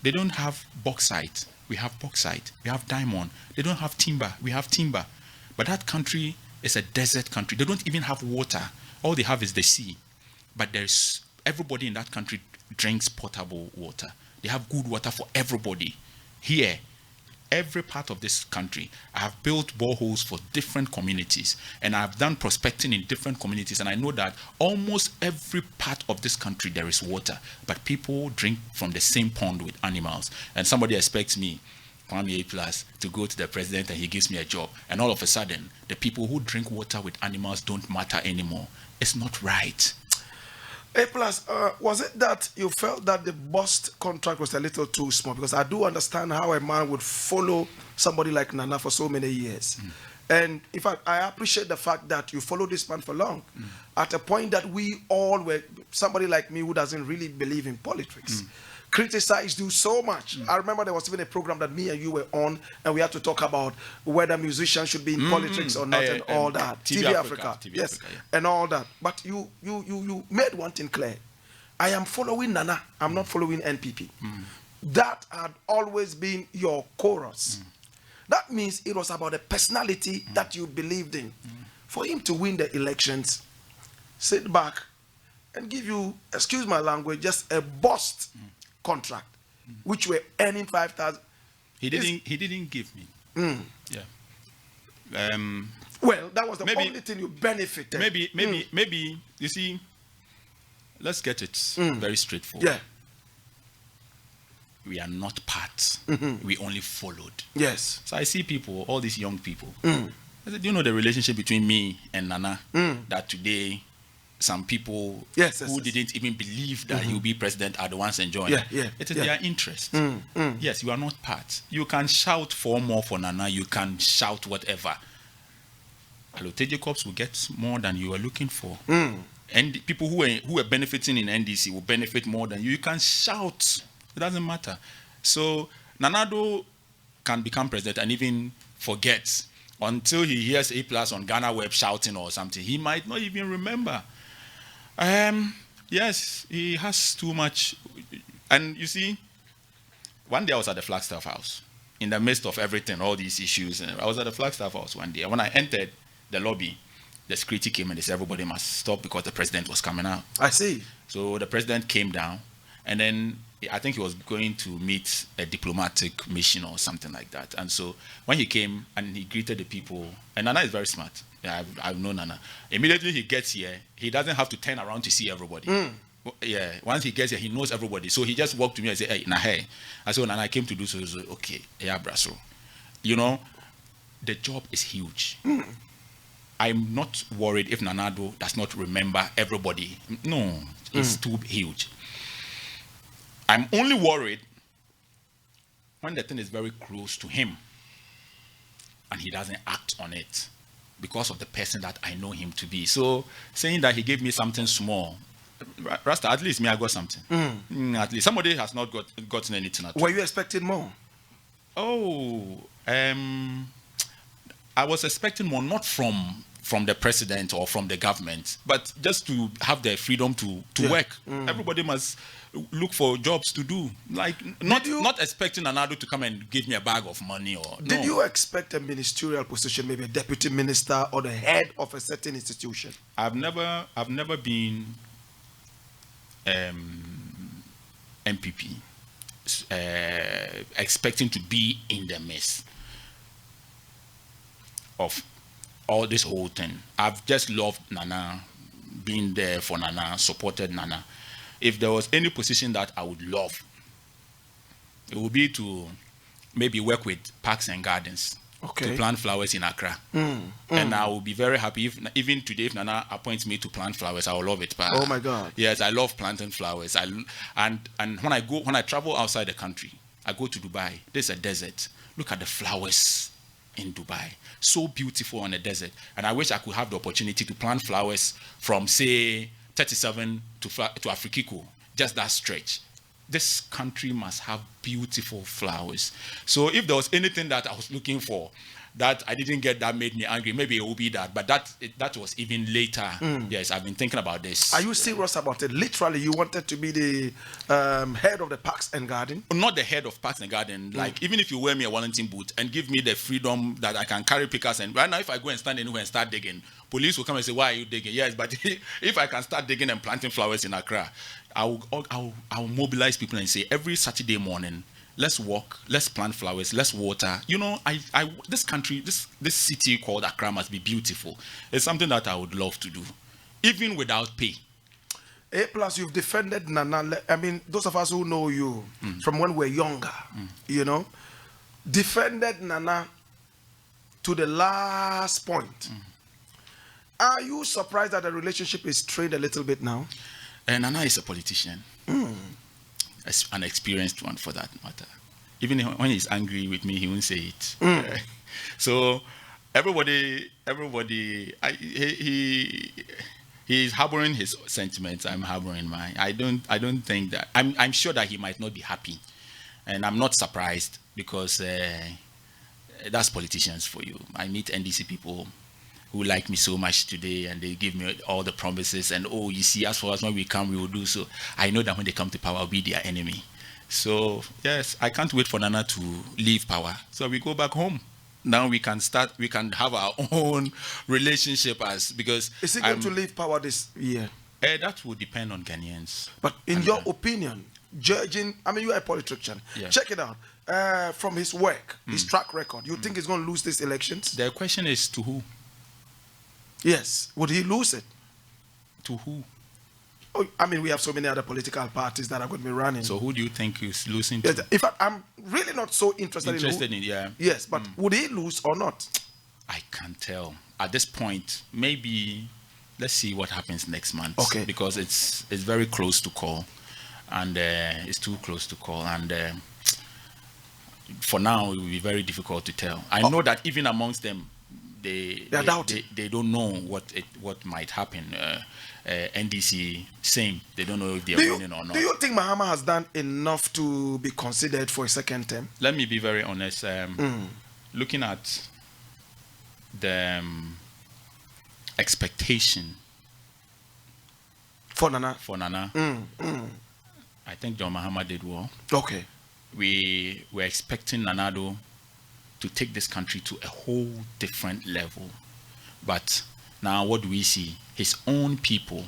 They don't have bauxite. We have bauxite. We have diamond. They don't have timber. We have timber. But that country is a desert country. They don't even have water. All they have is the sea. But everybody in that country drinks potable water. They have good water for everybody. Here, every part of this country, I have built boreholes for different communities, and I've done prospecting in different communities, and I know that almost every part of this country there is water, but people drink from the same pond with animals. And somebody expects me, Kwame A+, to go to the president and he gives me a job, and all of a sudden, the people who drink water with animals don't matter anymore. It's not right. A+, was it that you felt that the bust contract was a little too small? Because I do understand how a man would follow somebody like Nana for so many years. And in fact, I appreciate the fact that you followed this man for long. At a point that we all were, somebody like me who doesn't really believe in politics, criticized you so much. I remember there was even a program that me and you were on, and we had to talk about whether musicians should be in politics or not, and all that. TV Africa, yes, Africa, yeah. And all that. But you made one thing clear. I am following Nana. I'm not following NPP. That had always been your chorus. That means it was about the personality that you believed in. For him to win the elections, sit back and give you, excuse my language, just a bust contract, which were earning 5,000. He didn't give me. Yeah. Well, that was the only thing you benefited. Maybe you see. Let's get it very straightforward. Yeah. We are not part. We only followed. Yes. So I see people, all these young people. I said, do you know the relationship between me and Nana? That today, some people who didn't even believe that he'll be president are the ones enjoying. It is their interest. Yes, you are not part. You can shout for more for Nana. You can shout whatever. Alote Jacobs will get more than you are looking for. And people who are benefiting in NDC will benefit more than you. You can shout. It doesn't matter. So Nana Addo can become president and even forget until he hears A+ on Ghana Web shouting or something. He might not even remember. Yes, he has too much. And you see, one day I was at the Flagstaff House in the midst of everything, all these issues. And I was at the Flagstaff House one day. And when I entered the lobby, the security came and they said everybody must stop because the president was coming out. I see. So the president came down, and then I think he was going to meet a diplomatic mission or something like that. And so when he came and he greeted the people, and Nana is very smart. Yeah, I've known Nana. Immediately he gets here, he doesn't have to turn around to see everybody. Yeah, once he gets here, he knows everybody. So he just walked to me and said, "Hey, Nahe." I said, "Nana, I came to do so." He said, "Okay, yeah, brasso." You know, the job is huge. I'm not worried if Nanado does not remember everybody. No, it's too huge. I'm only worried when the thing is very close to him and he doesn't act on it because of the person that I know him to be. So saying that he gave me something small, Rasta, at least me, I got something. At least somebody has not gotten anything at all. Were you expecting more? Oh, I was expecting more, not from the president or from the government, but just to have the freedom to work. Everybody must look for jobs to do. Like not expecting Nanado to come and give me a bag of money or. Did you expect a ministerial position, maybe a deputy minister or the head of a certain institution? I've never been MPP expecting to be in the midst of all this whole thing. I've just loved Nana, been there for Nana, supported Nana. If there was any position that I would love, it would be to maybe work with Parks and Gardens, to plant flowers in Accra. And I will be very happy if even today, if Nana appoints me to plant flowers, I will love it. Oh my God! Yes, I love planting flowers. And when I travel outside the country, I go to Dubai. There's a desert. Look at the flowers in Dubai, so beautiful on the desert. And I wish I could have the opportunity to plant flowers from, say, 37 to Afrikiko, just that stretch. This country must have beautiful flowers. So if there was anything that I was looking for that I didn't get, that made me angry, maybe it will be that. But that was even later. Yes, I've been thinking about this. Are you serious about it? Literally, you wanted to be the head of the Parks and Garden? Not the head of Parks and Garden. Like, even if you wear me a Wellington boot and give me the freedom that I can carry pickers, and right now if I go and stand anywhere and start digging, police will come and say, "Why are you digging?" Yes, but if I can start digging and planting flowers in Accra, I'll mobilize people and say, every Saturday morning, let's walk, let's plant flowers, let's water. You know, this country, this city called Accra must be beautiful. It's something that I would love to do, even without pay. Plus, you've defended Nana. I mean, those of us who know you from when we're younger, you know, defended Nana to the last point. Are you surprised that the relationship is strained a little bit now? Nana is a politician. An experienced one for that matter. Even when he's angry with me, he won't say it. So everybody, he's harboring his sentiments. I'm harboring mine. I don't think that. I'm sure that he might not be happy, and I'm not surprised because that's politicians for you. I meet NDC people who like me so much today, and they give me all the promises, and oh, you see, as for us, when we come, we will do so. I know that when they come to power, I'll be their enemy. So yes, I can't wait for Nana to leave power, so we go back home. Now we can have our own relationship because is he going to leave power this year? That will depend on Ghanaians. But in your opinion, judging, I mean, you are a politician. Yeah. Check it out. From his work, his track record, you think he's going to lose these elections? The question is to who? Yes. Would he lose it? To who? Oh, I mean, we have so many other political parties that are going to be running. So who do you think he's losing to? In fact, I'm really not so interested in yeah. Yes, but would he lose or not? I can't tell. At this point, maybe let's see what happens next month. Okay. Because it's very close to call. And it's too close to call. And for now, it will be very difficult to tell. I know that even amongst them, they don't know what might happen. NDC, same. They don't know if they're winning or not. Do you think Mahama has done enough to be considered for a second term? Let me be very honest. Looking at the expectation for Nana, I think John Mahama did well. Okay. We were expecting Nanado to take this country to a whole different level. But now what do we see? His own people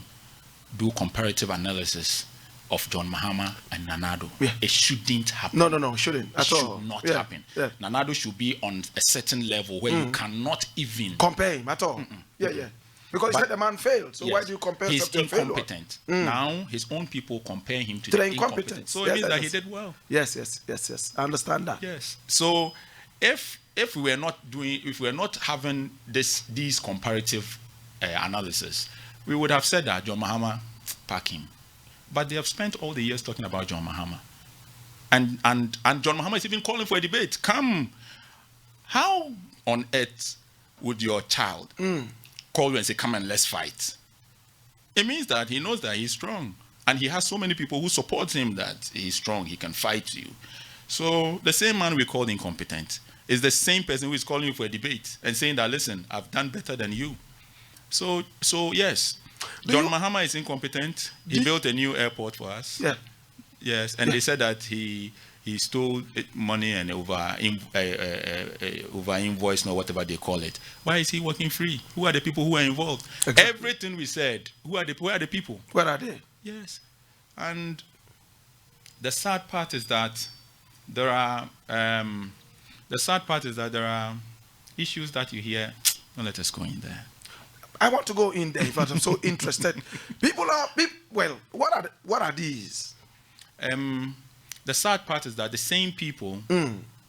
do comparative analysis of John Mahama and Nanado. Yeah. It shouldn't happen. No, shouldn't It at should all. not Yeah, happen. yeah. Nanado should be on a certain level where you cannot even Compare him at all. Yeah. Because he said the man failed. So why Yes. do you compare He's yourself to a failure? incompetent. Now his own people compare him to To the the incompetent. incompetence. So it Yes, means that yes. he did well. Yes. I understand that. Yes. So if we were not having these comparative analysis, we would have said that John Mahama, pack him. But they have spent all the years talking about John Mahama. And John Mahama is even calling for a debate. Come. How on earth would your child call you and say, come and let's fight? It means that he knows that he's strong. And he has so many people who support him that he's strong, he can fight you. So the same man we called incompetent is the same person who is calling you for a debate and saying that, listen, I've done better than you. So yes, John Mahama is incompetent. He built a new airport for us. Yeah. Yes, and they said that he stole money and over invoice or whatever they call it. Why is he working free? Who are the people who are involved? Exactly. Everything we said, where are the people? Where are they? Yes. And the sad part is that there are issues that you hear. Don't let us go in there. I want to go in there because I'm so interested. What are these? The sad part is that the same people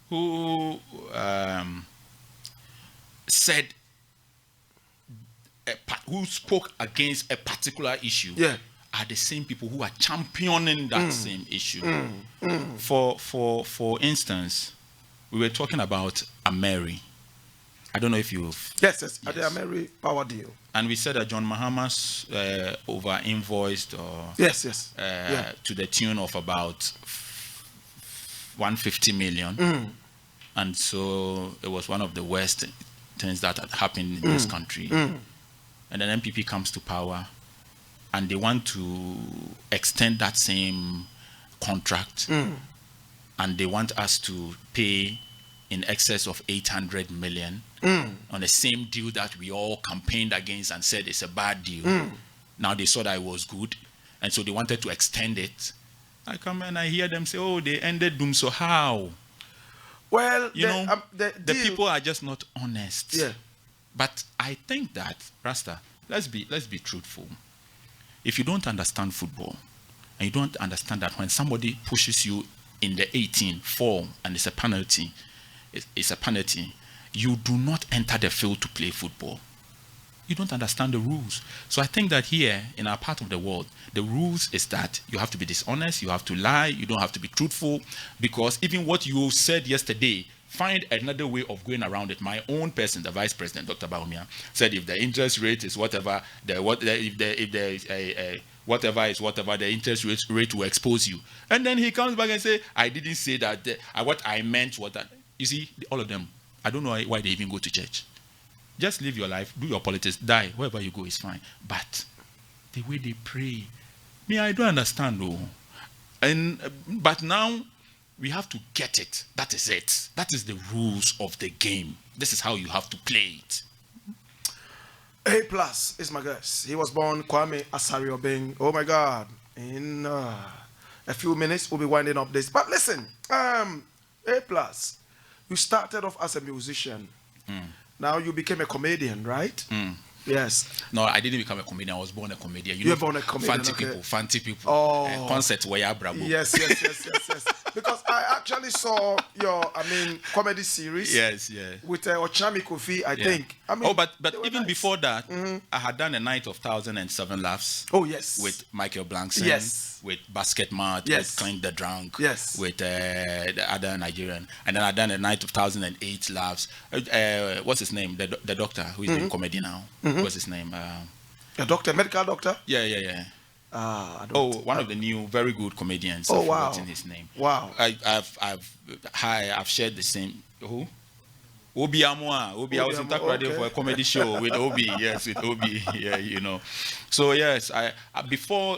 who who spoke against a particular issue are the same people who are championing that same issue. For instance, we were talking about Ameri. I don't know if you've... Yes. The Ameri power deal. And we said that John Mahama's over-invoiced or... Yes. To the tune of about 150 million. And so it was one of the worst things that had happened in this country. And then MPP comes to power and they want to extend that same contract. And they want us to pay in excess of 800 million on the same deal that we all campaigned against and said it's a bad deal. Now they saw that it was good, and so they wanted to extend it. I come and I hear them say, oh, they ended doom, so how? Well, the people are just not honest. Yeah. But I think that, Rasta, let's be truthful. If you don't understand football, and you don't understand that when somebody pushes you in the 18, fall, and it's a penalty, you do not enter the field to play football. You don't understand the rules. So I think that here, in our part of the world, the rules is that you have to be dishonest, you have to lie, you don't have to be truthful, because even what you said yesterday, find another way of going around it. My own person, the Vice President, Dr. Baumia, said if the interest rate is whatever, whatever is whatever, the interest rate will expose you. And then he comes back and say, I didn't say that, what I meant was that. You see, all of them, I don't know why they even go to church. Just live your life, do your politics, die, wherever you go is fine. But the way they pray, I don't understand though. But now we have to get it. That is it. That is the rules of the game. This is how you have to play it. A+ is my guest. He was born Kwame Asari Obeng. Oh my God. In a few minutes, we'll be winding up this. But listen, A+, you started off as a musician. Now you became a comedian, right? Yes. No, I didn't become a comedian. I was born a comedian. You were born a comedian. Fancy people. Oh. Concert where bravo. Yes. Because I actually saw your, comedy series. Yes. With Ochami Kofi, I think. But even nice. Before that, I had done a night of 1,007 laughs. Oh, yes. With Michael Blankson. Yes. With Basket Mart. Yes. With Clink the Drunk. Yes. With the other Nigerian. And then I done a night of 1,008 laughs. What's his name? The doctor who is doing comedy now. What's his name? A doctor, medical doctor? Yeah. One of the new, very good comedians. Oh, wow. What's in his name? Wow. I've shared the same. Who? Obi Amwa. Obi, I was in Takrade for a comedy show with Obi. Yes, with Obi. Yeah, So yes, I before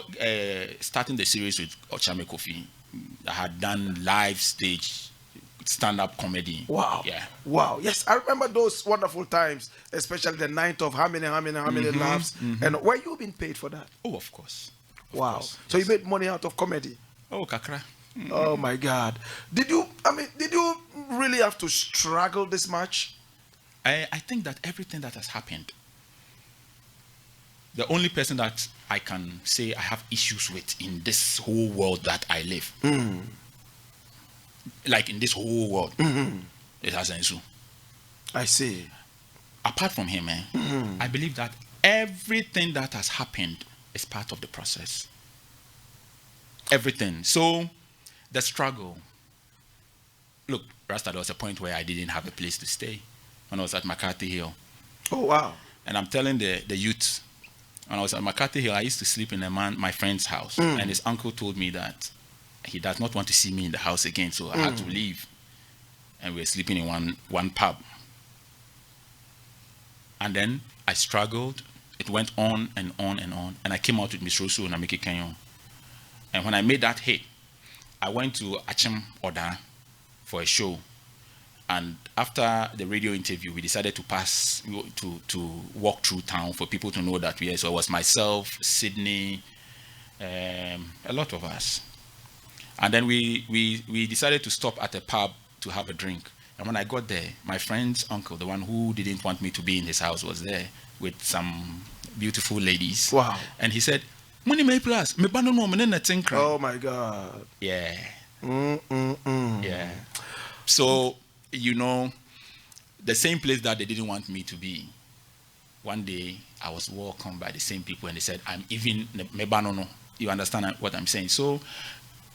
starting the series with Ochame Kofi, I had done live stage stand-up comedy. Wow. Yeah. Wow. Yes, I remember those wonderful times, especially the night of how many laughs. And were you being paid for that? Oh, of course. Wow. course, So you yes. made money out of comedy. Oh, kakra. Oh my God. Did you really have to struggle this much? I think that everything that has happened, the only person that I can say I have issues with in this whole world that I live, like in this whole world, it has Ensu. I see. Apart from him, I believe that everything that has happened is part of the process. Everything. So, the struggle. Look, Rasta, there was a point where I didn't have a place to stay when I was at McCarthy Hill. Oh wow. And I'm telling the youth, when I was at McCarthy Hill, I used to sleep in my friend's house. And his uncle told me that he does not want to see me in the house again, so I had to leave. And we were sleeping in one pub. And then I struggled. It went on and on and on. And I came out with Miss Rosu and Amiki Kenyon. And when I made that hit, I went to Achim Oda for a show. And after the radio interview, we decided to pass to walk through town for people to know that so it was myself, Sydney, a lot of us. And then we decided to stop at a pub to have a drink. And when I got there, my friend's uncle, the one who didn't want me to be in his house, was there with some beautiful ladies. Wow. And he said, "Money may plus, me bano no me na think." Oh my God. Yeah. Yeah. So, the same place that they didn't want me to be. One day, I was welcomed by the same people, and they said, "I'm even me bano no." You understand what I'm saying? So,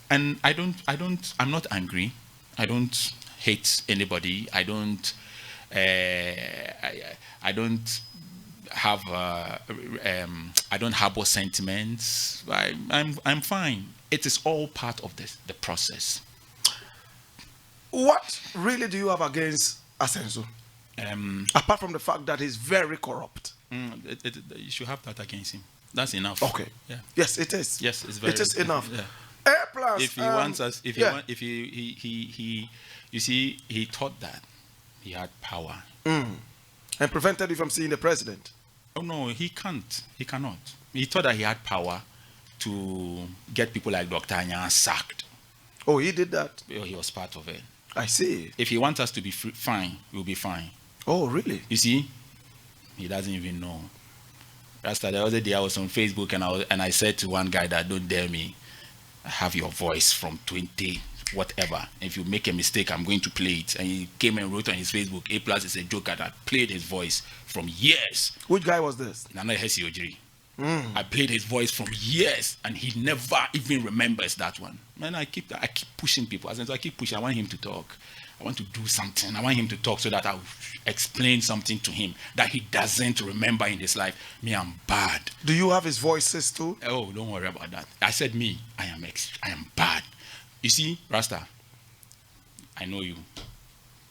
and I'm not angry. I don't hate anybody. I don't have I don't harbor sentiments. I'm fine. It is all part of the process. What really do you have against Asenso? Apart from the fact that he's very corrupt. You should have that against him. That's enough. Okay. Yeah. Yes, it is. Yes, it's very. It is enough. Yeah. A plus. If he wants us, if he you see, he thought that he had power. And prevented you from seeing the president. Oh no, he can't. He cannot. He thought that he had power to get people like Dr. Anya sacked. Oh, he did that. Well, he was part of it. I see. If he wants us to be fine, we'll be fine. Oh, really? You see, he doesn't even know. Rasta, the other day I was on Facebook and I said to one guy that, "Don't dare me. I have your voice from 20 whatever. If you make a mistake, I'm going to play it." And he came and wrote on his Facebook, "A plus is a joker that played his voice from years." Which guy was this? Nana Hesi Ojiri. I played his voice from years, and he never even remembers that one. Man, I keep pushing people. As in, so I keep pushing. I want him to talk. I want to do something. I want him to talk so that I'll explain something to him that he doesn't remember in his life. Me, I'm bad. Do you have his voices too? Oh, don't worry about that. I said me, I am bad. You see, Rasta, I know you.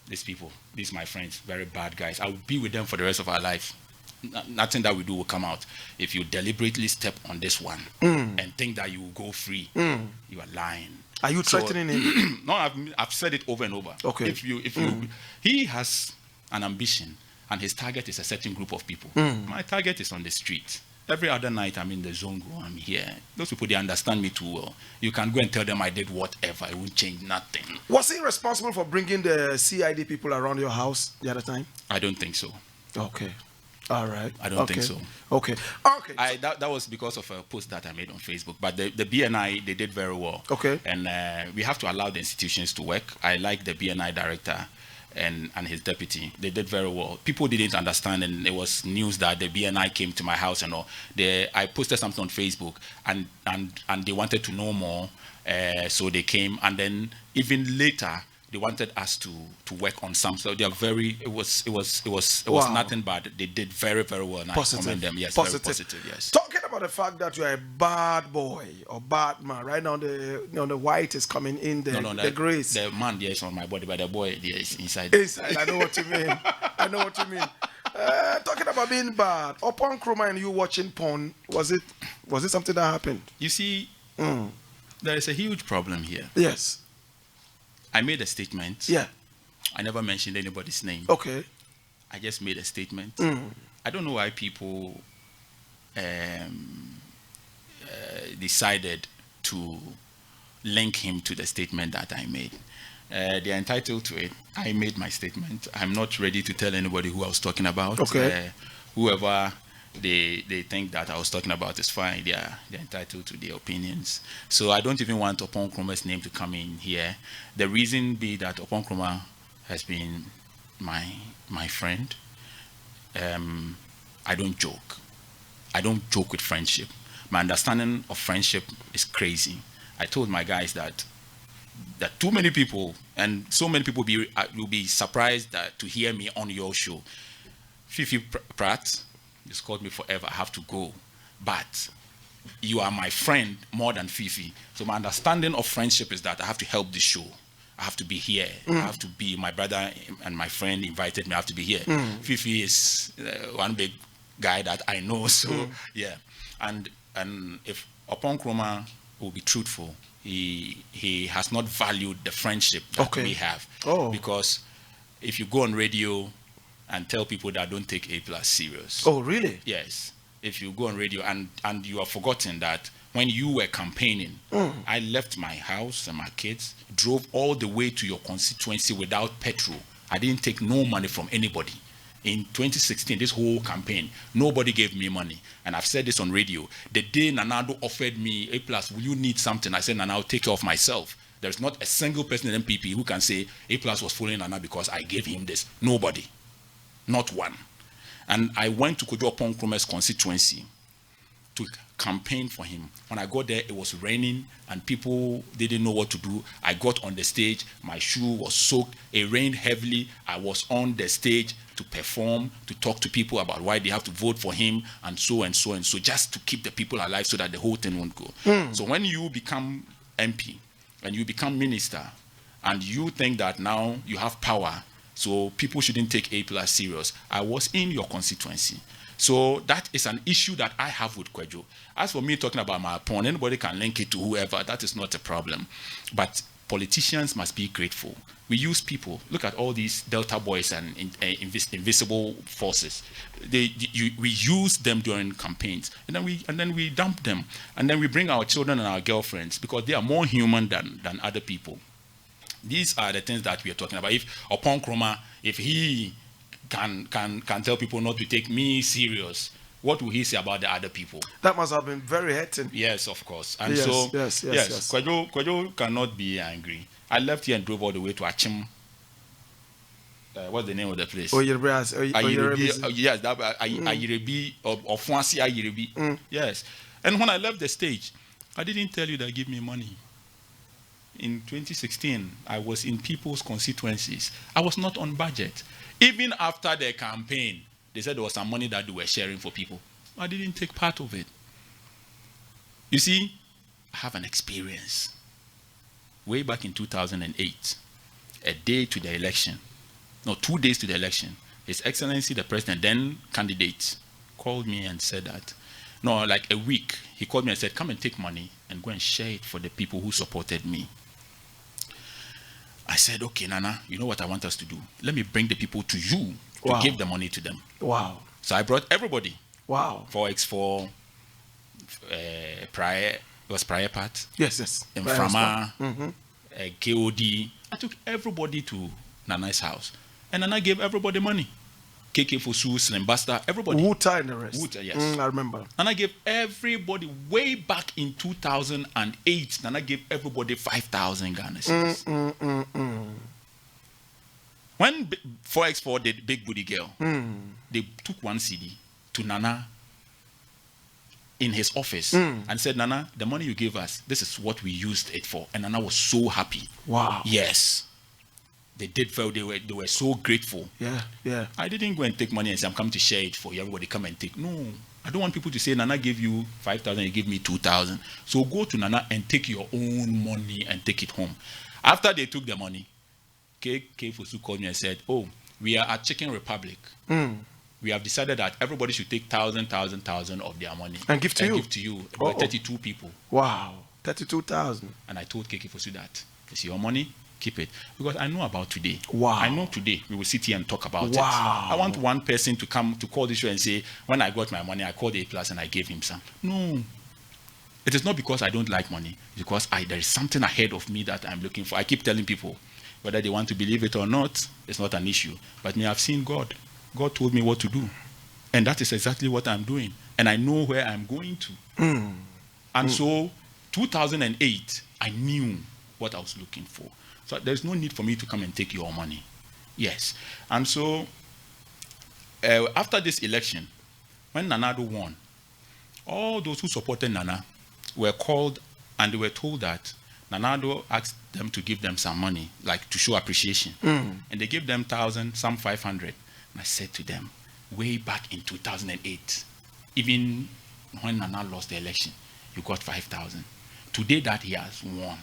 These people, these my friends, very bad guys. I will be with them for the rest of our life. Nothing that we do will come out. If you deliberately step on this one and think that you will go free, you are lying. Are you threatening him? No, I've said it over and over. Okay. If you, he has an ambition, and his target is a certain group of people. My target is on the street. Every other night I'm in the Zongo, I'm here. Those people, they understand me too well. You can go and tell them I did whatever, it won't change nothing. Was he responsible for bringing the CID people around your house the other time? I don't think so. Okay. All right. I don't think so. Okay. Okay. That was because of a post that I made on Facebook. But the BNI, they did very well. Okay. And we have to allow the institutions to work. I like the BNI director and his deputy. They did very well. People didn't understand, and it was news that the BNI came to my house and all. I posted something on Facebook, and they wanted to know more. So they came, and then even later they wanted us to work on some. So they are very. It was nothing bad. They did very, very well. And Positive. I commend them. Yes, Positive. very positive. Yes. Talking about the fact that you are a bad boy or bad man, right now the white is coming in, the grace. The man there is on my body, but the boy there is inside. Inside, I know what you mean. I know what you mean. Talking about being bad, upon Chroma and you watching porn, was it something that happened? You see, there is a huge problem here. Yes. I made a statement. Yeah. I never mentioned anybody's name. Okay. I just made a statement. I don't know why people decided to link him to the statement that I made. They're entitled to it. I made my statement. I'm not ready to tell anybody who I was talking about. Okay. Whoever they think that I was talking about is fine. They're entitled to their opinions. So I don't even want Opon Kroma's name to come in here. The reason be that Opon Kroma has been my friend. I don't joke. I don't joke with friendship. My understanding of friendship is crazy. I told my guys that too many people, and so many people will be surprised to hear me on your show. Fifi Pratt, you called me forever. I have to go. But you are my friend more than Fifi. So my understanding of friendship is that I have to help the show. I have to be here. I have to be, my brother and my friend invited me. I have to be here. Fifi is one big guy that I know. So yeah. And if Opon Kroma will be truthful, he has not valued the friendship that we have. Because if you go on radio and tell people that don't take A+ serious. Oh, really? Yes. If you go on radio and you have forgotten that when you were campaigning, I left my house and my kids, drove all the way to your constituency without petrol. I didn't take no money from anybody. In 2016, this whole campaign, nobody gave me money. And I've said this on radio. The day Nanado offered me A+, will you need something? I said, Nana, I'll take care of myself. There's not a single person in MPP who can say A+ was following Nana because I gave him this. Nobody. Not one. And I went to Kojo Opon Kroma's constituency to campaign for him. When I got there, it was raining and people didn't know what to do. I got on the stage, my shoe was soaked, it rained heavily. I was on the stage to perform, to talk to people about why they have to vote for him, and so and so and so, just to keep the people alive so that the whole thing won't go. So when you become MP and you become minister and you think that now you have power, so people shouldn't take A+ serious, I was in your constituency. So that is an issue that I have with Kwejo. As for me talking about my opponent, anybody can link it to whoever. That is not a problem. But politicians must be grateful. We use people. Look at all these Delta boys and invisible forces. We use them during campaigns, and then we dump them, and then we bring our children and our girlfriends because they are more human than other people. These are the things that we are talking about. If Opon Kroma, if he can tell people not to take me serious, what will he say about the other people? That must have been very hurting. Yes, of course. And yes, so, yes. Kwejo cannot be angry. I left here and drove all the way to Achim. What's the name of the place? Oyerebi. Yes, Ayirebi, or Fuansi Ayirebi. Yes. And when I left the stage, I didn't tell you that give me money. In 2016, I was in people's constituencies. I was not on budget. Even after the campaign, they said there was some money that they were sharing for people. I didn't take part of it. You see, I have an experience. Way back in 2008, a day to the election, no, 2 days to the election, His Excellency the President, then candidate, called me and said that, no, like a week, he called me and said, come and take money and go and share it for the people who supported me. I said, okay, Nana, you know what I want us to do? Let me bring the people to you to give the money to them. Wow. So I brought everybody. Wow. 4x4, Prior, it was Prior Part. Yes. Mframa, KOD. I took everybody to Nana's house. And Nana gave everybody money. KK Fosu, Slim Basta, everybody. Wuta and the rest. Wuta, yes. I remember. Nana gave everybody, way back in 2008, Nana gave everybody 5,000 Ghana cedis. When 4x4 did Big Booty Girl, they took 1 CD to Nana in his office and said, Nana, the money you gave us, this is what we used it for. And Nana was so happy. Wow. Yes. They did feel they were so grateful. Yeah. I didn't go and take money and say, I'm coming to share it for you. Everybody come and take. No. I don't want people to say, Nana gave you 5,000, you give me 2,000. So go to Nana and take your own money and take it home. After they took the money, KK Fosu called me and said, oh, we are at Chicken Republic. We have decided that everybody should take 1,000 of their money. And give to you? About 32 people. Wow. 32,000. And I told KK Fosu that, it's your money. Keep it, because I know about today. Wow. I know today we will sit here and talk about it. Wow. I want one person to come to call this show and say, when I got my money, I called A+ and I gave him some. No. It is not because I don't like money. It's because there is something ahead of me that I'm looking for. I keep telling people, whether they want to believe it or not, it's not an issue. But me, I've seen God. God told me what to do. And that is exactly what I'm doing. And I know where I'm going to. And so, 2008, I knew what I was looking for. So there's no need for me to come and take your money. Yes. And so, after this election, when Nanado won, all those who supported Nana were called and they were told that Nanado asked them to give them some money, like to show appreciation. And they gave them 1,000, some 500. And I said to them, way back in 2008, even when Nana lost the election, you got 5,000. Today that he has won,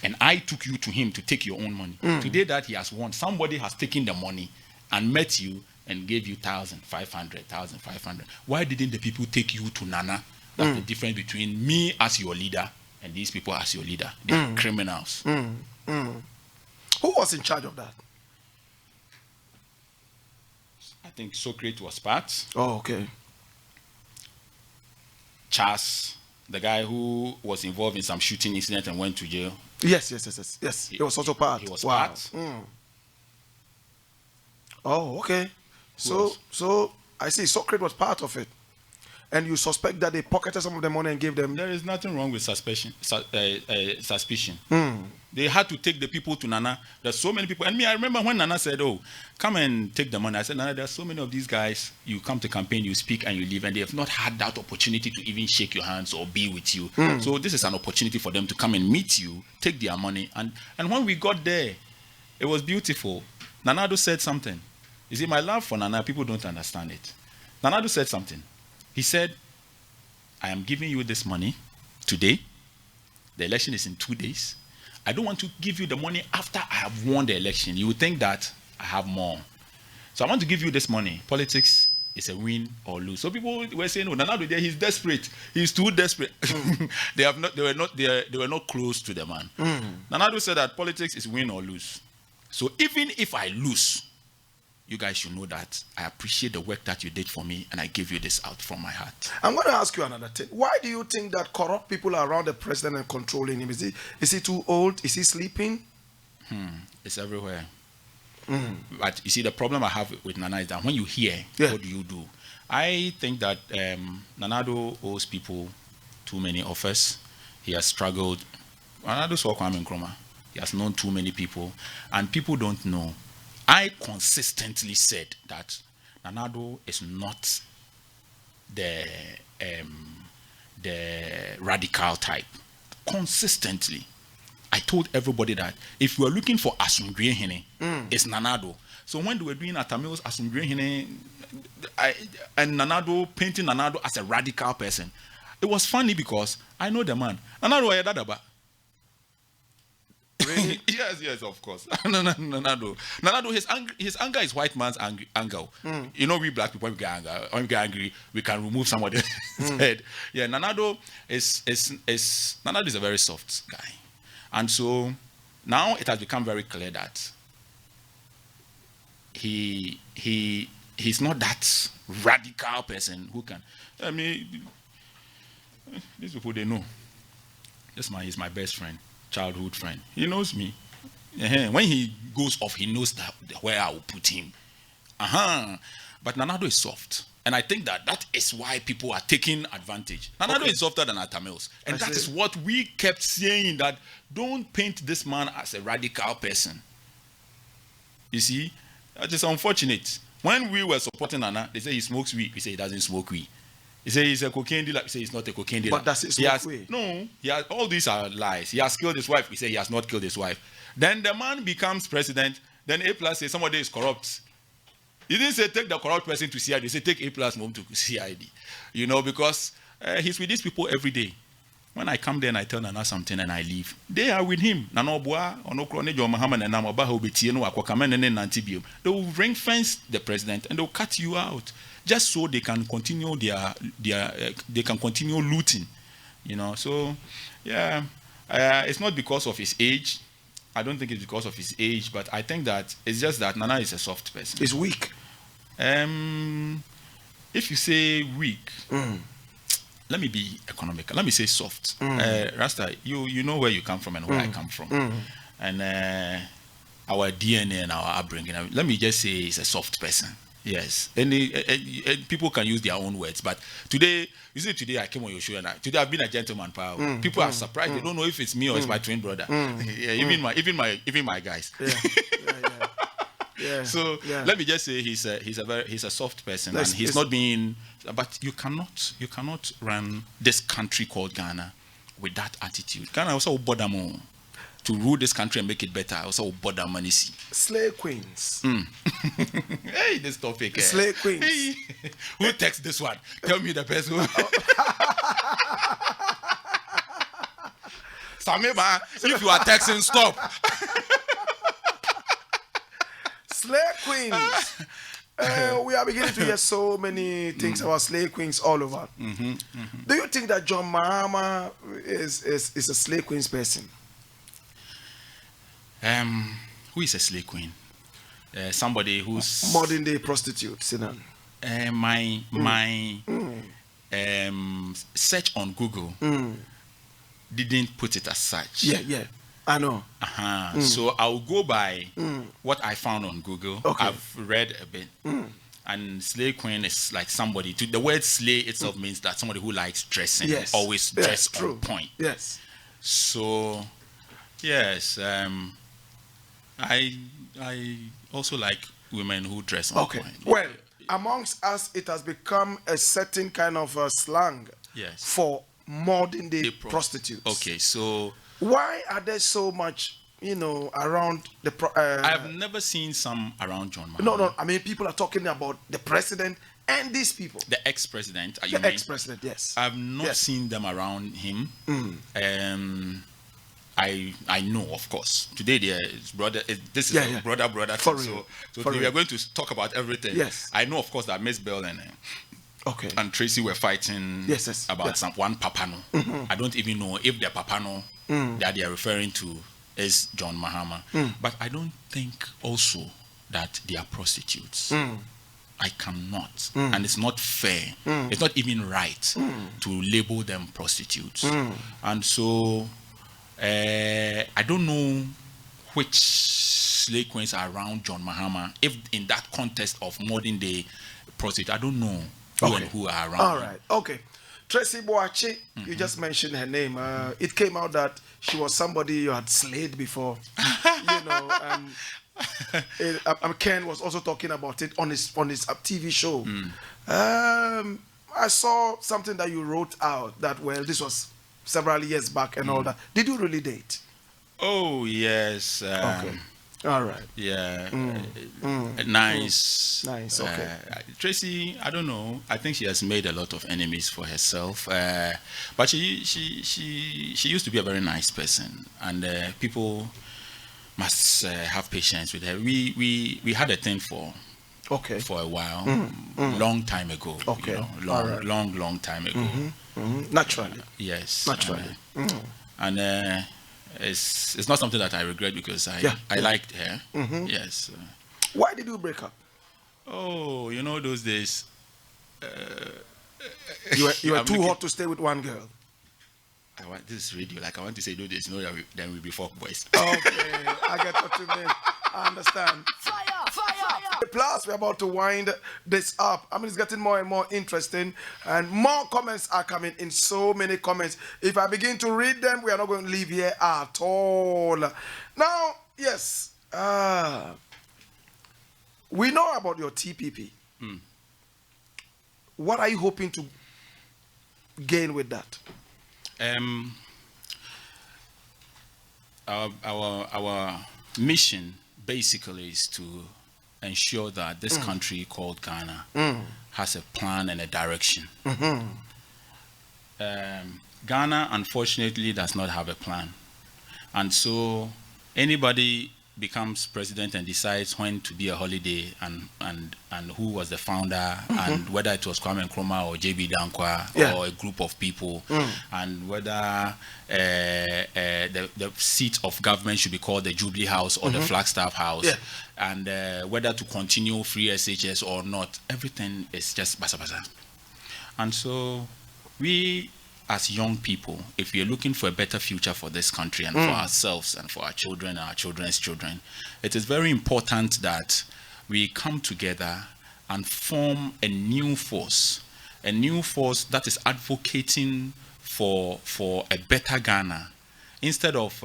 and I took you to him to take your own money. Today that he has won, somebody has taken the money and met you and gave you 1,500, 1,500. Why didn't the people take you to Nana? That's the difference between me as your leader and these people as your leader. They are criminals. Who was in charge of that? I think Socrates was part. Oh, okay. Charles, the guy who was involved in some shooting incident and went to jail. Yes. He was also part. He was wow. part. Oh, okay. So I see Socrates was part of it. And you suspect that they pocketed some of the money and gave them. There is nothing wrong with suspicion. They had to take the people to Nana. There's so many people. And me, I remember when Nana said, oh, come and take the money. I said, Nana, there's so many of these guys. You come to campaign, you speak, and you leave, and they have not had that opportunity to even shake your hands or be with you. So this is an opportunity for them to come and meet you, take their money. And when we got there, it was beautiful. Nanado said something. You see, my love for Nana, people don't understand it. Nanado said something. He said, I am giving you this money today. The election is in 2 days. I don't want to give you the money after I have won the election. You would think that I have more. So I want to give you this money. Politics is a win or lose. So people were saying, "Oh, Nanado, he's desperate. He's too desperate." They were not close to the man. Nanado said that politics is win or lose. So even if I lose, you guys should know that I appreciate the work that you did for me, and I give you this out from my heart. I'm going to ask you another thing. Why do you think that corrupt people are around the president and controlling him? Is he too old? Is he sleeping? It's everywhere. But you see, the problem I have with Nana is that when you hear, what do you do? I think that Nanado owes people too many offers. He has struggled. Nanado saw Kwame Nkrumah. He has known too many people, and people don't know. I consistently said that Nanado is not the radical type. Consistently. I told everybody that if you are looking for Asumdwe Hene, it's Nanado. So when they were doing Atamil's Asumdwe Hene, and Nanado, painting Nanado as a radical person, it was funny because I know the man. Nanado Ayadadaba. Really? yes, of course. Nanado, his anger is white man's anger. You know, we black people, when we get angry, we can remove somebody's head. Yeah, Nanado is a very soft guy. And so now it has become very clear that he's not that radical person who can. I mean, these people, they know. This man is my best friend, childhood friend. He knows me. When he goes off, he knows that where I will put him. But Nanado is soft. And I think that is why people are taking advantage. Nanado is softer than Atamils. And that is what we kept saying, that don't paint this man as a radical person. You see, that is unfortunate. When we were supporting Nana, they say he smokes weed. We say he doesn't smoke weed. He say he's a cocaine dealer. We say he's not a cocaine dealer. But does he smoke weed? No, all these are lies. He has killed his wife. We say he has not killed his wife. Then the man becomes president. Then A+ says somebody is corrupt. He didn't say take the corrupt person to CID. He said take A+ home to CID. You know, because he's with these people every day. When I come there and I tell Nana something and I leave, they are with him. They will ring fence the president and they'll cut you out just so they can continue they can continue looting. You know, so yeah, it's not because of his age. I don't think it's because of his age, but I think that it's just that Nana is a soft person. He's weak. If you say weak, let me be economical. Let me say soft. Rasta, you know where you come from and where I come from, and our DNA and our upbringing. Let me just say, he's a soft person. Yes, and people can use their own words, but today, you see, today I came on your show and today I've been a gentleman, pal. People are surprised; they don't know if it's me or it's my twin brother. Yeah, even my guys. Yeah. So let me just say, he's a soft person, and he's not being. But you cannot run this country called Ghana with that attitude. Ghana also bother more. To rule this country and make it better, also bother money. Slave queens. Hey, this topic. Slave queens. Hey. Who text this one? Tell me the person. Samima, if you are texting, stop. Slave queens. We are beginning to hear so many things about slave queens all over. Do you think that John Mahama is a slave queens person? Who is a slave queen? Somebody who's modern day prostitute. My search on Google didn't put it as such. Yeah, I know. So I'll go by what I found on Google. Okay. I've read a bit. And slave queen is like somebody. The word slay itself means that somebody who likes dressing, always dress on point. Yes. So, yes. I also like women who dress on point. Well, amongst us, it has become a certain kind of slang for modern day prostitutes. Okay, so why are there so much, around the? I've never seen some around John Mahama. No. I mean, people are talking about the president and these people. The ex-president. The ex-president, yes. I've not seen them around him. I know, of course. Today, this is brother. For thing, real. So we are going to talk about everything. Yes. I know, of course, that Miss Bell and Tracy were fighting about one Papano. I don't even know if the Papano that they are referring to is John Mahama. But I don't think also that they are prostitutes. I cannot. And it's not fair. It's not even right to label them prostitutes. And so I don't know which slave queens are around John Mahama. If in that context of modern day prostitute, I don't know who are around. All right. Okay. Tracy Boache, you just mentioned her name. It came out that she was somebody you had slayed before. And Ken was also talking about it on his TV show. I saw something that you wrote out that, this was several years back and all that. Did you really date? Oh, yes. Okay. All right. Yeah. Nice. Nice. Okay. Tracy, I don't know. I think she has made a lot of enemies for herself. But she used to be a very nice person, and people must have patience with her. We had a thing for a while, long time ago. Okay. Long time ago. Naturally. Yes. Naturally. And it's not something that I regret because I liked her. Yes. Why did you break up? Oh, those days. You were too hot to stay with one girl. This is radio. I want to say those days. Then we'll be folk boys. Okay, I get what you mean. I understand. Fire! Plus, we're about to wind this up. It's getting more and more interesting, and more comments are coming in. So many comments. If I begin to read them, we are not going to leave here at all. Now, yes, we know about your TPP. What are you hoping to gain with that? Our mission basically is to ensure that this country called Ghana has a plan and a direction. Ghana, unfortunately, does not have a plan. And so anybody becomes president and decides when to be a holiday and who was the founder and whether it was Kwame Nkrumah or JB Dankwa or a group of people and whether the seat of government should be called the Jubilee House or the Flagstaff House and whether to continue free SHS or not, everything is just basa basa. And so we as young people, if we are looking for a better future for this country and for ourselves and for our children and our children's children, it is very important that we come together and form a new force that is advocating for a better Ghana, instead of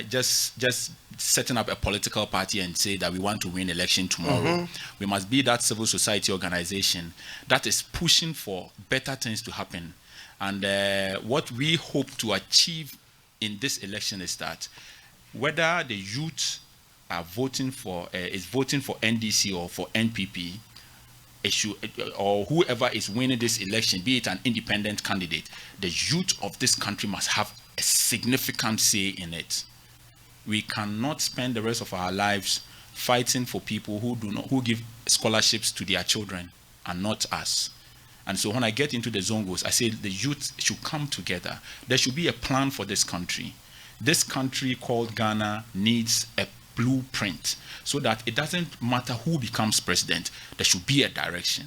just setting up a political party and say that we want to win election tomorrow. We must be that civil society organization that is pushing for better things to happen. And what we hope to achieve in this election is that whether the youth are voting for NDC or for NPP, or whoever is winning this election, be it an independent candidate, the youth of this country must have a significant say in it. We cannot spend the rest of our lives fighting for people who give scholarships to their children and not us. And so when I get into the Zongos, I say the youth should come together. There should be a plan for this country. This country called Ghana needs a blueprint so that it doesn't matter who becomes president. There should be a direction.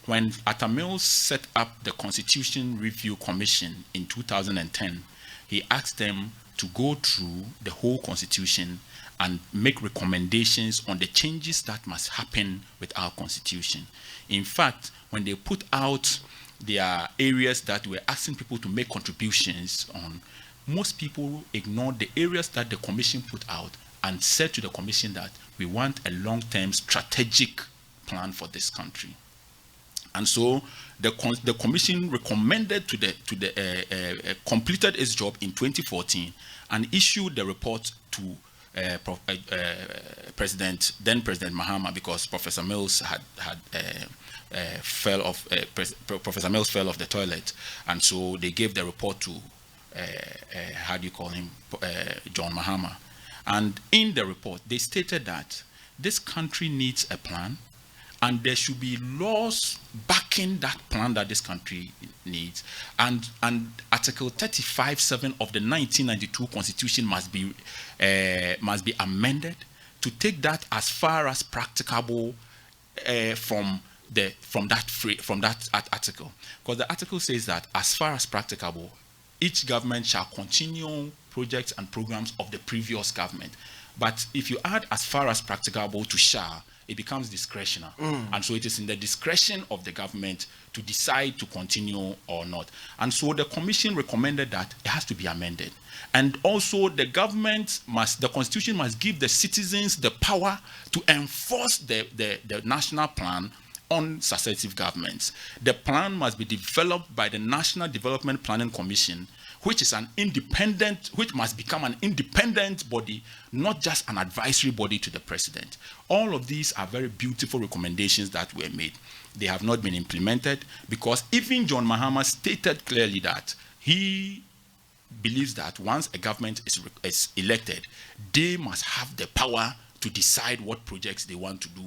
When Atta Mills set up the Constitution Review Commission in 2010, he asked them to go through the whole constitution and make recommendations on the changes that must happen with our constitution. In fact, when they put out their areas that were asking people to make contributions on, most people ignored the areas that the commission put out and said to the commission that we want a long-term strategic plan for this country. And so the commission recommended completed its job in 2014 and issued the report to President Mahama, because Professor Mills Professor Mills fell off the toilet, and so they gave the report to John Mahama. And in the report, they stated that this country needs a plan, and there should be laws backing that plan that this country needs. And Article 35(7) of the 1992 Constitution must be amended to take that as far as practicable from that article. Because the article says that as far as practicable, each government shall continue projects and programs of the previous government. But if you add as far as practicable to shall, it becomes discretionary. And so it is in the discretion of the government to decide to continue or not. And so the commission recommended that it has to be amended. And also the constitution must give the citizens the power to enforce the national plan on successive governments. The plan must be developed by the National Development Planning Commission, which must become an independent body, not just an advisory body to the president. All of these are very beautiful recommendations that were made. They have not been implemented because even John Mahama stated clearly that he believes that once a government is elected, they must have the power to decide what projects they want to do.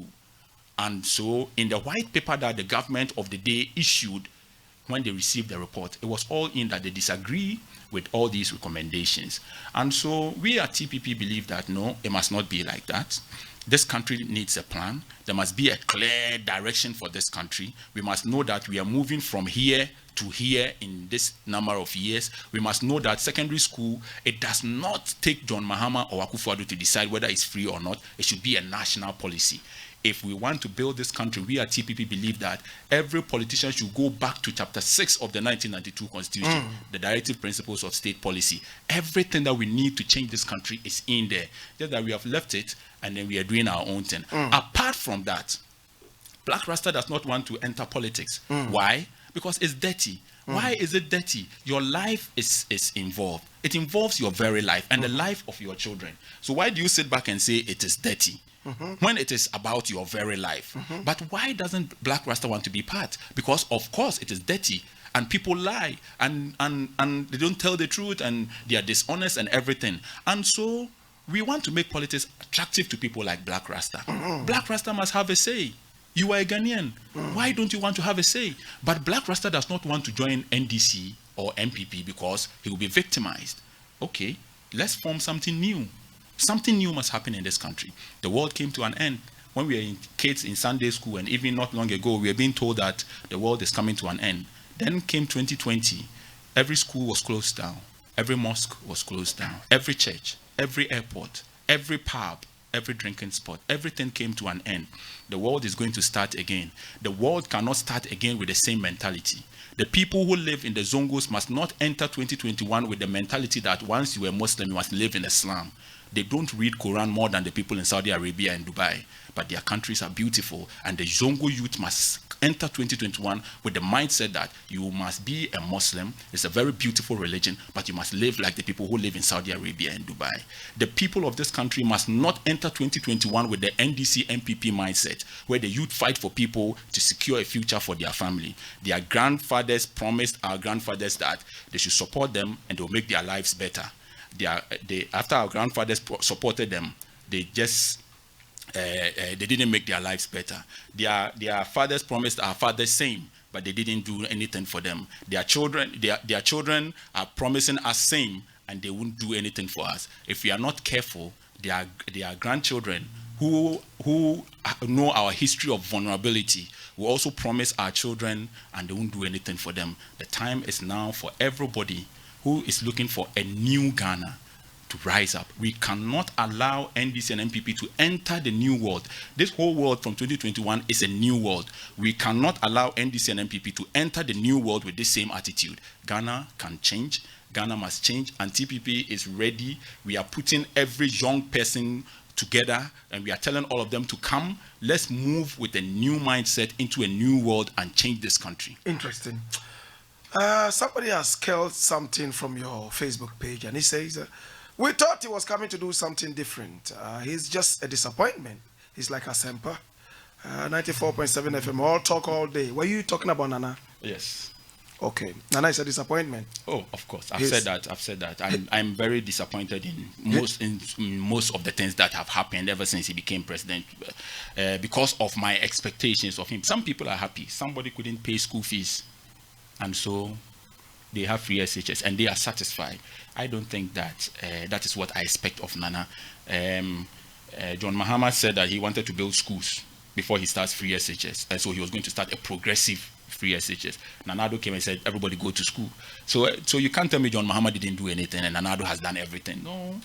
And so in the white paper that the government of the day issued when they received the report, it was all in that they disagree with all these recommendations. And so we at TPP believe that no, it must not be like that. This country needs a plan. There must be a clear direction for this country. We must know that we are moving from here to here in this number of years. We must know that secondary school, it does not take John Mahama or Akufo-Addo to decide whether it's free or not. It should be a national policy. If we want to build this country, we at TPP believe that every politician should go back to chapter 6 of the 1992 Constitution, the directive principles of state policy. Everything that we need to change this country is in there. Just that we have left it and then we are doing our own thing. Apart from that, Blakk Rasta does not want to enter politics. Why? Because it's dirty. Why is it dirty? Your life is involved. It involves your very life and the life of your children. So why do you sit back and say it is dirty? When it is about your very life. But why doesn't Blakk Rasta want to be part? Because of course it is dirty and people lie and they don't tell the truth and they are dishonest and everything. And so we want to make politics attractive to people like Blakk Rasta. Blakk Rasta must have a say. You are a Ghanaian. Why don't you want to have a say? But Blakk Rasta does not want to join NDC or MPP because he will be victimized. Okay, let's form something new. Something new must happen in this country. The world came to an end. When we were kids in Sunday school and even not long ago, we were being told that the world is coming to an end. Then came 2020. Every school was closed down. Every mosque was closed down. Every church, every airport, every pub, every drinking spot, everything came to an end. The world is going to start again. The world cannot start again with the same mentality. The people who live in the Zongos must not enter 2021 with the mentality that once you are Muslim, you must live in Islam. They don't read Quran more than the people in Saudi Arabia and Dubai. But their countries are beautiful. And the Zongo youth must enter 2021 with the mindset that you must be a Muslim. It's a very beautiful religion, but you must live like the people who live in Saudi Arabia and Dubai. The people of this country must not enter 2021 with the NDC MPP mindset, where the youth fight for people to secure a future for their family. Their grandfathers promised our grandfathers that they should support them and they'll make their lives better. After our grandfathers supported them, they didn't make their lives better. Their fathers promised our fathers same, but they didn't do anything for them. Their children are promising us same, and they won't do anything for us. If we are not careful, their grandchildren who know our history of vulnerability will also promise our children, and they won't do anything for them. The time is now for everybody who is looking for a new Ghana to rise up. We cannot allow NDC and MPP to enter the new world. This whole world from 2021 is a new world. We cannot allow NDC and MPP to enter the new world with this same attitude. Ghana can change. Ghana must change, and TPP is ready. We are putting every young person together, and we are telling all of them to come. Let's move with a new mindset into a new world and change this country. Interesting. Somebody has scaled something from your Facebook page, and he says, we thought he was coming to do something different. He's just a disappointment. He's like a Semper. 94.7 FM, all talk all day. Were you talking about Nana? Yes. Okay. Nana is a disappointment. Oh, of course. I've said that. I'm very disappointed in most of the things that have happened ever since he became president, because of my expectations of him. Some people are happy. Somebody couldn't pay school fees, and so they have free SHS and they are satisfied. I don't think that that is what I expect of Nana. John Mahama said that he wanted to build schools before he starts free SHS, and so he was going to start a progressive free SHS. Nanado came and said, everybody go to school. So you can't tell me John Mahama didn't do anything and Nanado has done everything. No.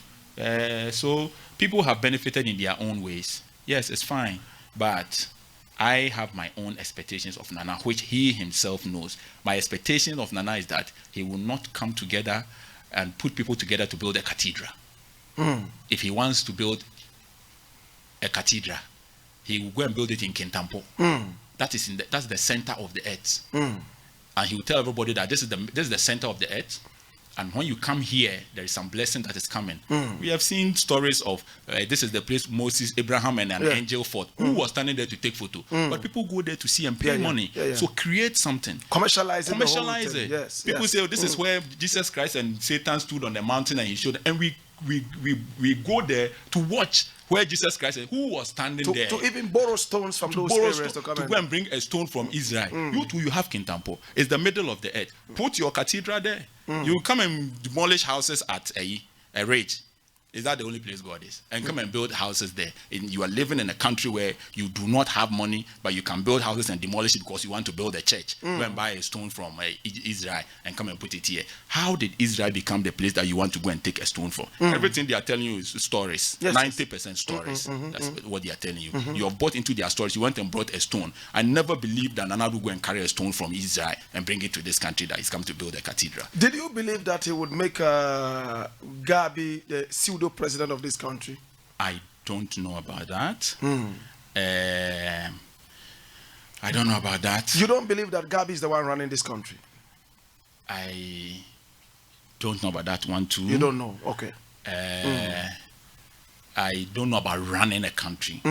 So people have benefited in their own ways. Yes, it's fine. But I have my own expectations of Nana, which he himself knows. My expectation of Nana is that he will not come together and put people together to build a cathedral. If he wants to build a cathedral, he will go and build it in Kintampo. That's the center of the earth. And he will tell everybody that this is the center of the earth. And when you come here, there is some blessing that is coming. We have seen stories of this is the place Moses, Abraham, and an angel fought. Who was standing there to take photo? But people go there to see and pay money. So create something. Commercialize it. Yes. People say, oh, this is where Jesus Christ and Satan stood on the mountain and he showed. And we go there to watch where Jesus Christ said, who was standing there. To even borrow stones from those areas to come to go and bring a stone from Israel. You too, you have Kintampo. It's the middle of the earth. Put your cathedral there. You come and demolish houses at a rate. Is that the only place God is? And come and build houses there. You are living in a country where you do not have money, but you can build houses and demolish it because you want to build a church. Go and buy a stone from Israel and come and put it here. How did Israel become the place that you want to go and take a stone from? Everything they are telling you is stories. 90% stories. That's what they are telling you. You have bought into their stories. You went and brought a stone. I never believed that Nana would go and carry a stone from Israel and bring it to this country that he's come to build a cathedral. Did you believe that he would make Gabi the pseudo president of this country? I don't know about that. I don't know about that. You don't believe that Gabi is the one running this country? I don't know about that one too. You don't know? Okay. I don't know about running a country.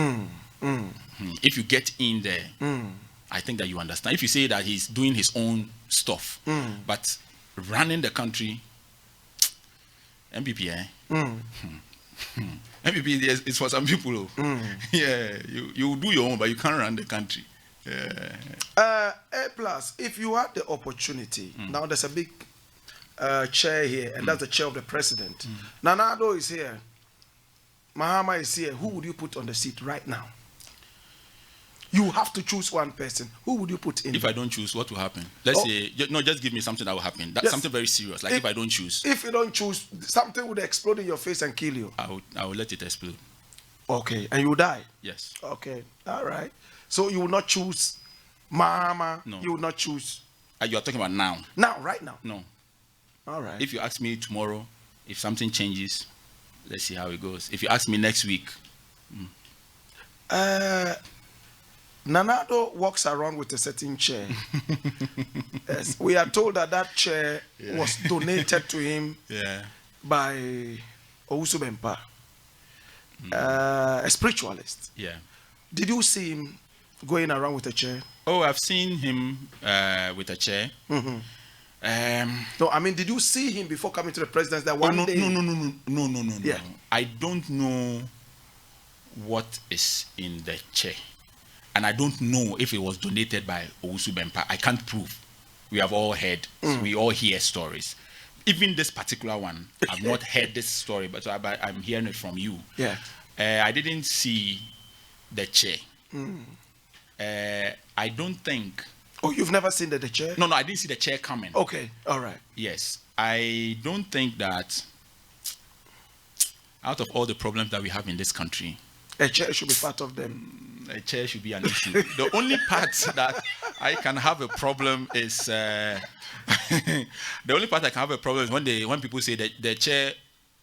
If you get in there, I think that you understand. If you say that he's doing his own stuff, but running the country, MPP, MPP is for some people. Yeah, you do your own, but you can't run the country. A plus, if you had the opportunity, now there's a big chair here, and that's the chair of the president. Nanado is here. Mahama is here. Who would you put on the seat right now? You have to choose one person. Who would you put in? If I don't choose, what will happen? Let's say, no, just give me something that will happen. That's something very serious. Like if I don't choose. If you don't choose, something would explode in your face and kill you. I will let it explode. Okay, and you die? Yes. Okay, all right. So you will not choose Mama? No. You will not choose? You are talking about now? Now, right now? No. All right. If you ask me tomorrow, if something changes, let's see how it goes. If you ask me next week. Nanado walks around with a certain chair. Yes, we are told that chair was donated to him by Owusu Bempah, a spiritualist. Yeah. Did you see him going around with a chair? Oh, I've seen him with a chair. No, I mean, did you see him before coming to the presidency? That one day? No. Yeah. I don't know what is in the chair, and I don't know if it was donated by Owusu Bempah. I can't prove. We have all heard. We all hear stories. Even this particular one, I've not heard this story, but I'm hearing it from you. Yeah. I didn't see the chair. I don't think. Oh, you've never seen the chair? No, I didn't see the chair coming. Okay, all right. Yes, I don't think that out of all the problems that we have in this country, a chair should be part of them. A chair should be an issue. The only part that I can have a problem is the only part I can have a problem is when people say that the chair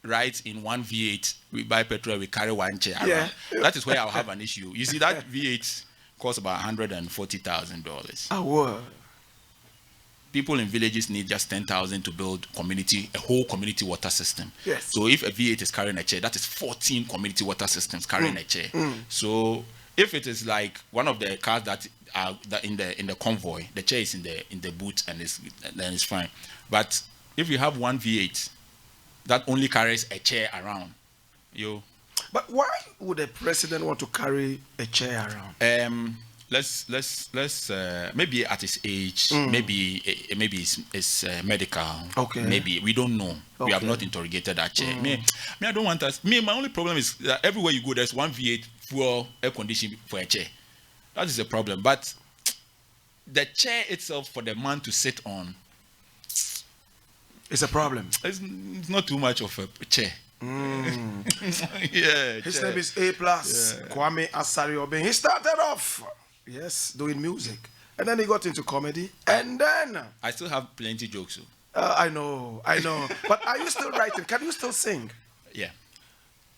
rides in one V8, we buy petrol, we carry one chair around. Yeah. That is where I'll have an issue. You see, that V8 costs about $140,000. Wow. People in villages need just 10,000 to build a whole community water system. Yes. So if a V8 is carrying a chair, that is 14 community water systems carrying a chair. So if it is like one of the cars that are in the convoy, the chair is in the boot and then it's fine. But if you have one V8 that only carries a chair around, But why would a president want to carry a chair around? Let's maybe at his age, maybe it's medical. Okay. Maybe we don't know. Okay. We have not interrogated that chair. Me, I don't want us. My only problem is that everywhere you go, there's one V8 full air conditioning for a chair. That is the problem. But the chair itself for the man to sit on, it's a problem. It's not too much of a chair. Yeah. His name is A+. Kwame Asari-Obeng. He started off, doing music, and then he got into comedy, and then I still have plenty jokes. I know. But are you still writing? Can you still sing? Yeah.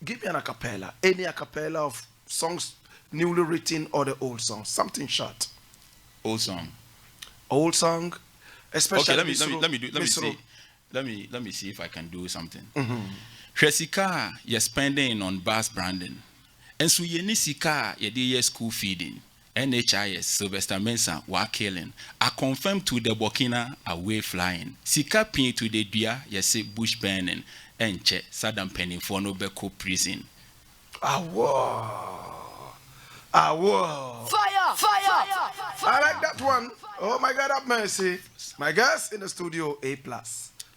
Give me an acapella. Any acapella of songs newly written or the old songs. Something short. Old song. Old song. Especially. Okay, let me see if I can do something. Sika, you're spending on bus branding. And so you need Sika, your school feeding. NHIS, Sylvester Mensah, were killing. I confirm to the Burkina away flying. Sika pin to the Dia, you say bush burning. And che, Saddam Penny for no Beko prison. Fire! I like that one. Oh my God, have mercy. My guest in the studio, A+.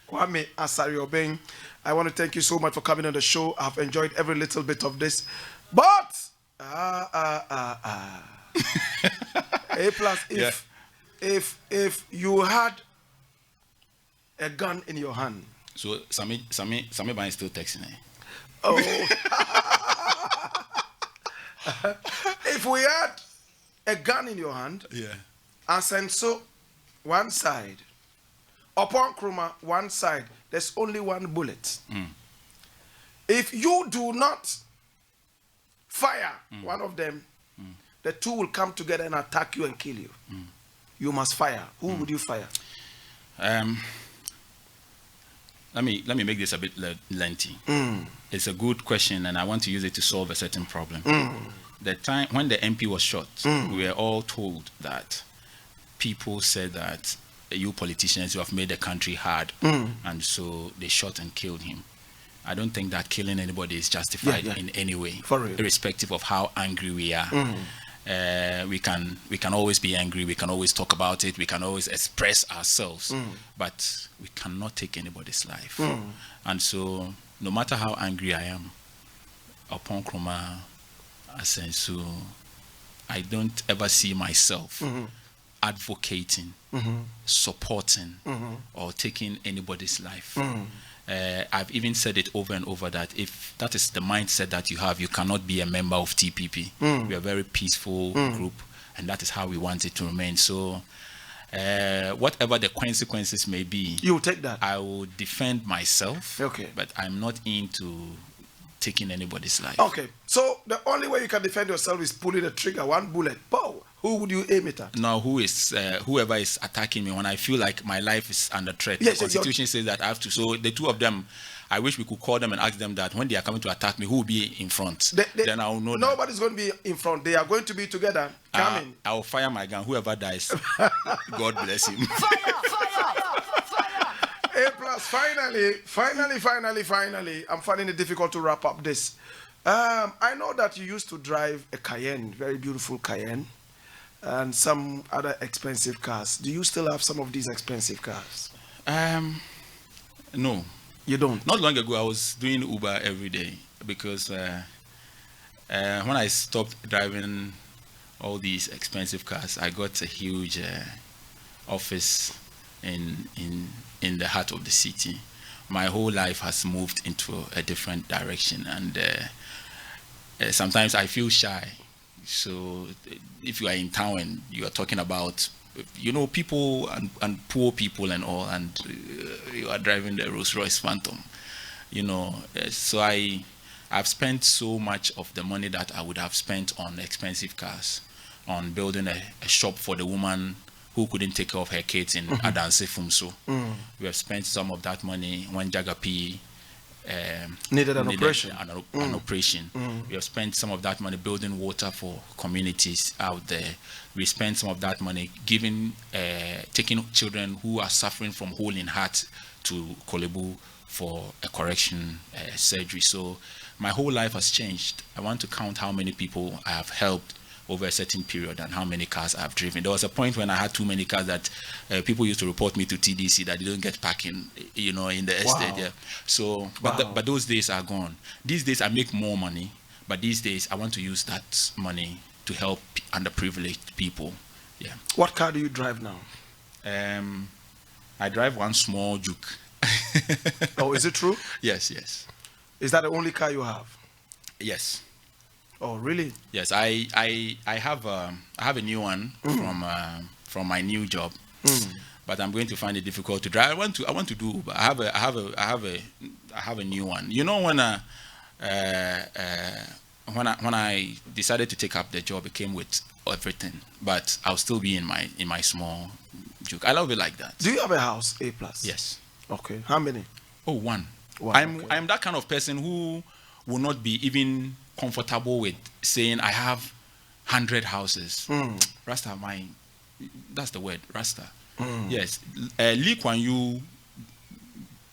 Kwame Asari-Obeng. I want to thank you so much for coming on the show. I've enjoyed every little bit of this. But A+, if you had a gun in your hand. So Sami Ban is still texting. Oh. If we had a gun in your hand, and Senso one side, upon Kruma one side, there's only one bullet. If you do not fire one of them, the two will come together and attack you and kill you. You must fire. Who would you fire? Let me make this a bit lengthy. It's a good question, and I want to use it to solve a certain problem. The time when the MP was shot, we were all told that people said that you politicians, you have made the country hard, and so they shot and killed him. I don't think that killing anybody is justified in any way, irrespective of how angry we are. We can always be angry, we can always talk about it, we can always express ourselves, but we cannot take anybody's life. And so no matter how angry I am, upon Kruma, Asensu, I don't ever see myself advocating, supporting, or taking anybody's life. I've even said it over and over that if that is the mindset that you have, you cannot be a member of TPP. We are a very peaceful group, and that is how we want it to remain. So whatever the consequences may be, you will take that. I will defend myself. Okay. But I'm not into taking anybody's life. Okay. So the only way you can defend yourself is pulling the trigger, one bullet. Pow! Who would you aim it at? Now, whoever is attacking me when I feel like my life is under threat? Yes, the Constitution says that I have to. So the two of them, I wish we could call them and ask them that when they are coming to attack me, who will be in front? Then I will know. Nobody's going to be in front. They are going to be together. Coming. I will fire my gun. Whoever dies, God bless him. A plus. Finally. I'm finding it difficult to wrap up this. I know that you used to drive a Cayenne, very beautiful Cayenne, and some other expensive cars. Do you still have some of these expensive cars? No. You don't? Not long ago, I was doing Uber every day because when I stopped driving all these expensive cars, I got a huge office in the heart of the city. My whole life has moved into a different direction, and sometimes I feel shy. So if you are in town and you are talking about, people and poor people and all, and you are driving the Rolls-Royce Phantom, so I've spent so much of the money that I would have spent on expensive cars, on building a shop for the woman who couldn't take care of her kids in Adanse Fumso. We have spent some of that money when Jagapi needed an operation. An operation. We have spent some of that money building water for communities out there. We spent some of that money taking children who are suffering from hole in heart to Kolebu for a correction surgery. So my whole life has changed. I want to count how many people I have helped over a certain period and how many cars I've driven. There was a point when I had too many cars that people used to report me to TDC that they don't get parking, in the estate. Yeah. So, but those days are gone. These days I make more money, but these days I want to use that money to help underprivileged people. Yeah. What car do you drive now? I drive one small Juke. Oh, is it true? Yes. Is that the only car you have? Yes. Oh, really? Yes, I have a new one from my new job, but I'm going to find it difficult to drive. I want to do, but I have a new one. When I decided to take up the job, it came with everything, but I'll still be in my small Juke. I love it like that. Do you have a house, A+? Yes. Okay. How many? Oh, one. I'm that kind of person who will not be even comfortable with saying I have 100 houses. Rasta, that's the word, Rasta. Yes. Lee Kuan Yew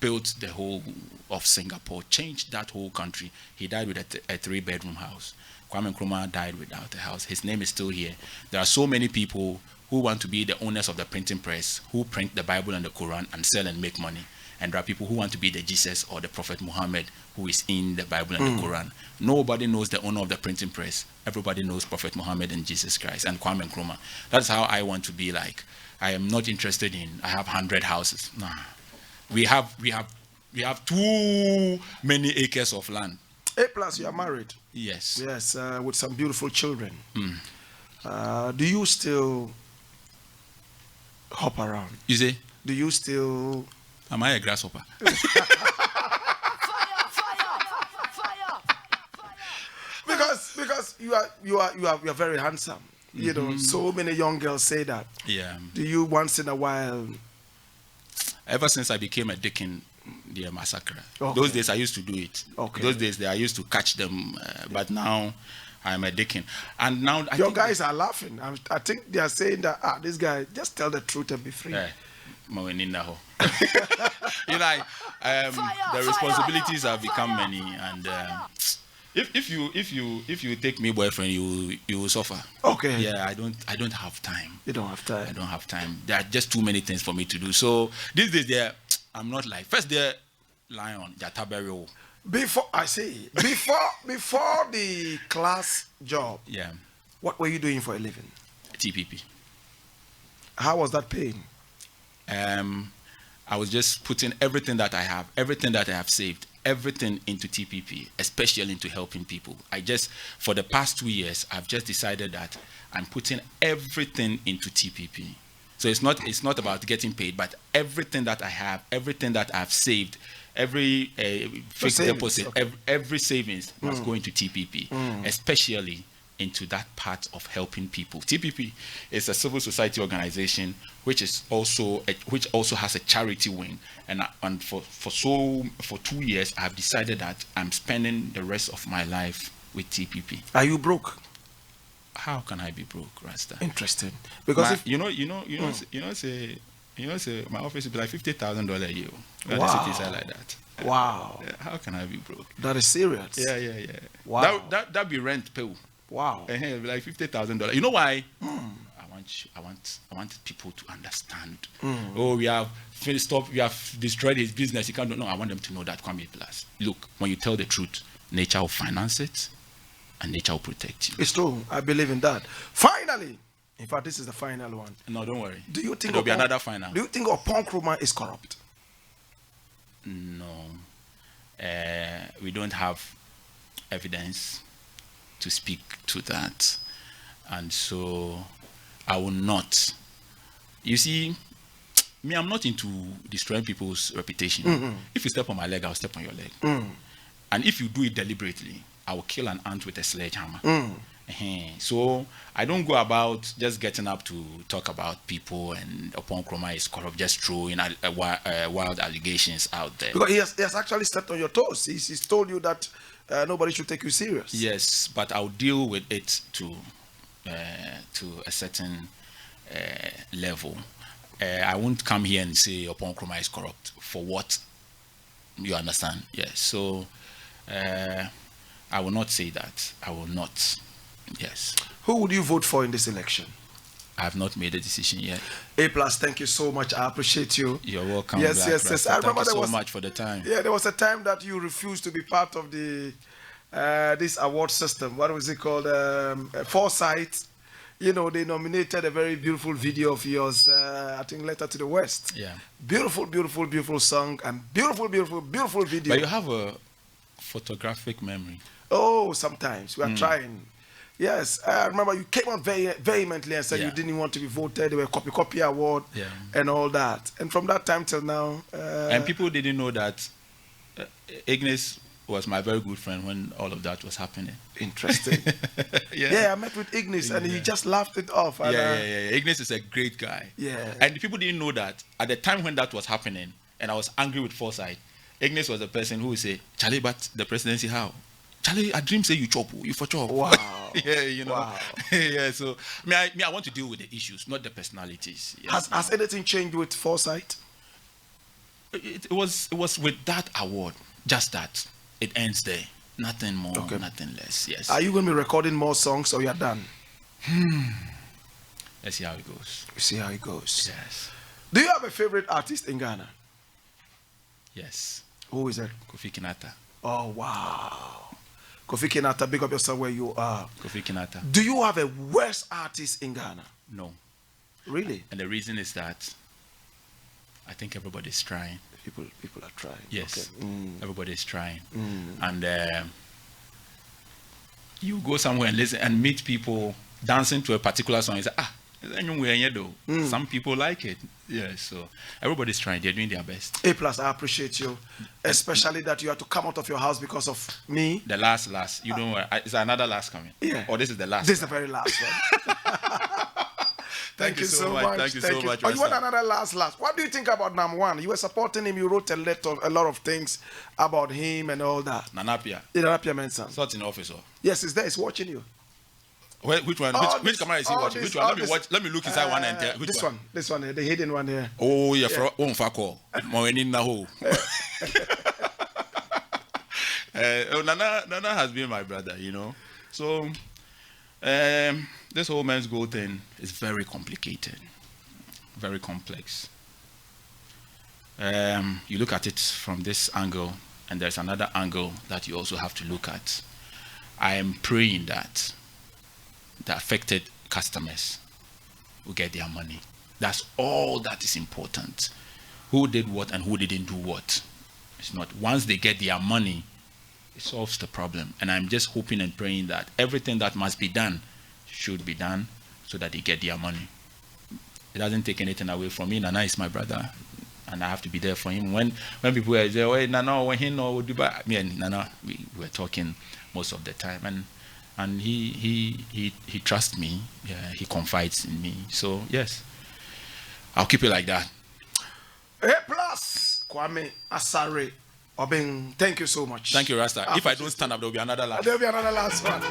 built the whole of Singapore, changed that whole country. He died with a 3-bedroom house. Kwame Nkrumah died without a house. His name is still here. There are so many people who want to be the owners of the printing press, who print the Bible and the Quran and sell and make money. And there are people who want to be the Jesus or the Prophet Muhammad who is in the Bible and the Quran. Nobody knows the owner of the printing press. Everybody knows Prophet Muhammad and Jesus Christ and Kwame Nkrumah. That's how I want to be like. I am not interested in I have 100 houses. Nah. We have too many acres of land. A+, you are married. Yes. Yes, with some beautiful children. Do you still hop around? You say? Do you still? Am I a grasshopper? Because you are very handsome. So many young girls say that. Yeah. Do you once in a while? Ever since I became a deacon, they massacre. Okay. Those days I used to do it. Okay. Those days I used to catch them, but now I'm a deacon. And now your guys are laughing. I think they are saying that this guy just tell the truth and be free. The responsibilities have become many, and if you take me boyfriend, you will suffer. Okay. Yeah, I don't have time. You don't have time. I don't have time. There are just too many things for me to do. So these days, I'm not like first they're lion, Jataberio. Before the class job. Yeah. What were you doing for a living? TPP. How was that paying? I was just putting everything that I have saved, everything into TPP, especially into helping people. For the past 2 years, I've just decided that I'm putting everything into TPP. So it's not about getting paid, but everything that I have, everything that I've saved, every fixed deposit, okay. every savings must go into TPP, especially into that part of helping people. TPP is a civil society organization which also has a charity wing, and for 2 years I've decided that I'm spending the rest of my life with TPP. Are you broke? How can I be broke, Rasta? Interesting. Because say my office will be like $50,000 a year. Wow. The cities are like that. Wow. How can I be broke? That is serious. Yeah. Wow. That be rent pay. Wow. It'll be like $50,000. You know why? I want people to understand. Oh, we have destroyed his business. You can't. No, I want them to know that Kwame Plus. Look, when you tell the truth, nature will finance it, and nature will protect you. It's true. I believe in that. Finally, in fact, this is the final one. No, don't worry. Do you think there'll be another final? Do you think Upon Nkrumah is corrupt? No. We don't have evidence to speak to that, and so I will not. You see, me, I'm not into destroying people's reputation. If you step on my leg, I'll step on your leg. And if you do it deliberately, I will kill an ant with a sledgehammer. So I don't go about just getting up to talk about people and Upon Nkrumah is corrupt, just throwing wild allegations out there. Because he has actually stepped on your toes. He's told you that nobody should take you serious. Yes, but I'll deal with it to a certain level. I won't come here and say Upon Nkrumah is corrupt. For what? You understand? Yes. So I will not say that. I will not. Yes. Who would you vote for in this election? I have not made a decision yet. A+, thank you so much. I appreciate you. You're welcome. Yes, Blakk, yes. Rasta. I remember Thank you so much for the time. Yeah, there was a time that you refused to be part of the this award system. What was it called? Foresight. You know, they nominated a very beautiful video of yours. I think Letter to the West. Yeah. Beautiful, beautiful, beautiful song and beautiful, beautiful, beautiful video. But you have a photographic memory. Oh, sometimes we are trying. Yes, I remember you came out very vehemently and said you didn't want to be voted. There were copy award and all that. And from that time till now, and people didn't know that Ignis was my very good friend when all of that was happening. Interesting. Yeah, I met with Ignis and he just laughed it off. And, yeah. Ignis is a great guy. Yeah. And people didn't know that at the time when that was happening, and I was angry with Foresight. Ignis was the person who would say, "Charlie, but the presidency how? Charlie, I dream say you chop, you for chop." Wow. Yeah, you know. Wow. Yeah, so I want to deal with the issues, not the personalities. Yes. Has anything changed with Foresight? It was with that award, just that. It ends there. Nothing more, nothing less. Yes. Are you going to be recording more songs or you're done? Let's see how it goes. See how it goes. Yes. Do you have a favorite artist in Ghana? Yes. Who is it? Kofi Kinata. Oh, wow. Kofi Kinata, big up yourself where you are. Kofi Kinata. Do you have a worst artist in Ghana? No. Really? And the reason is that I think everybody's trying. People are trying. Yes. Okay. Everybody's trying. And you go somewhere and listen and meet people dancing to a particular song. You say, some people like it. Yeah, so everybody's trying. They're doing their best. A+, I appreciate you. Especially that you had to come out of your house because of me. The last. You don't worry. Is there another last coming? Yeah. Or this is the last? This is the very last one. Thank you so much. Thank you so much. Oh, you want another last? What do you think about Nam1? You were supporting him. You wrote a lot of things about him and all that. Nanapia. Nanapia Mensah. Such an officer. Yes, he's there. He's watching you. Well, which one? Which camera is he watching? Which one? Let me look inside one and tell. This one, the hidden one here. Oh, yeah, from Fako. Nana has been my brother, you know. So, this whole men's goal thing is very complicated, very complex. You look at it from this angle, and there's another angle that you also have to look at. I am praying that the affected customers will get their money. That's all that is important. Who did what and who didn't do what. It's not. Once they get their money, it solves the problem. And I'm just hoping and praying that everything that must be done should be done so that they get their money. It doesn't take anything away from me. Nana is my brother, and I have to be there for him. When people say, "Oh, Nana, when he know Dubai," me and Nana, we were talking most of the time, and he trusts me. Yeah, he confides in me. So yes, I'll keep it like that. A plus, Kwame Asare Obeng. Thank you so much. Thank you, Rasta. If I don't stand up, there will be another laugh. There will be another last one.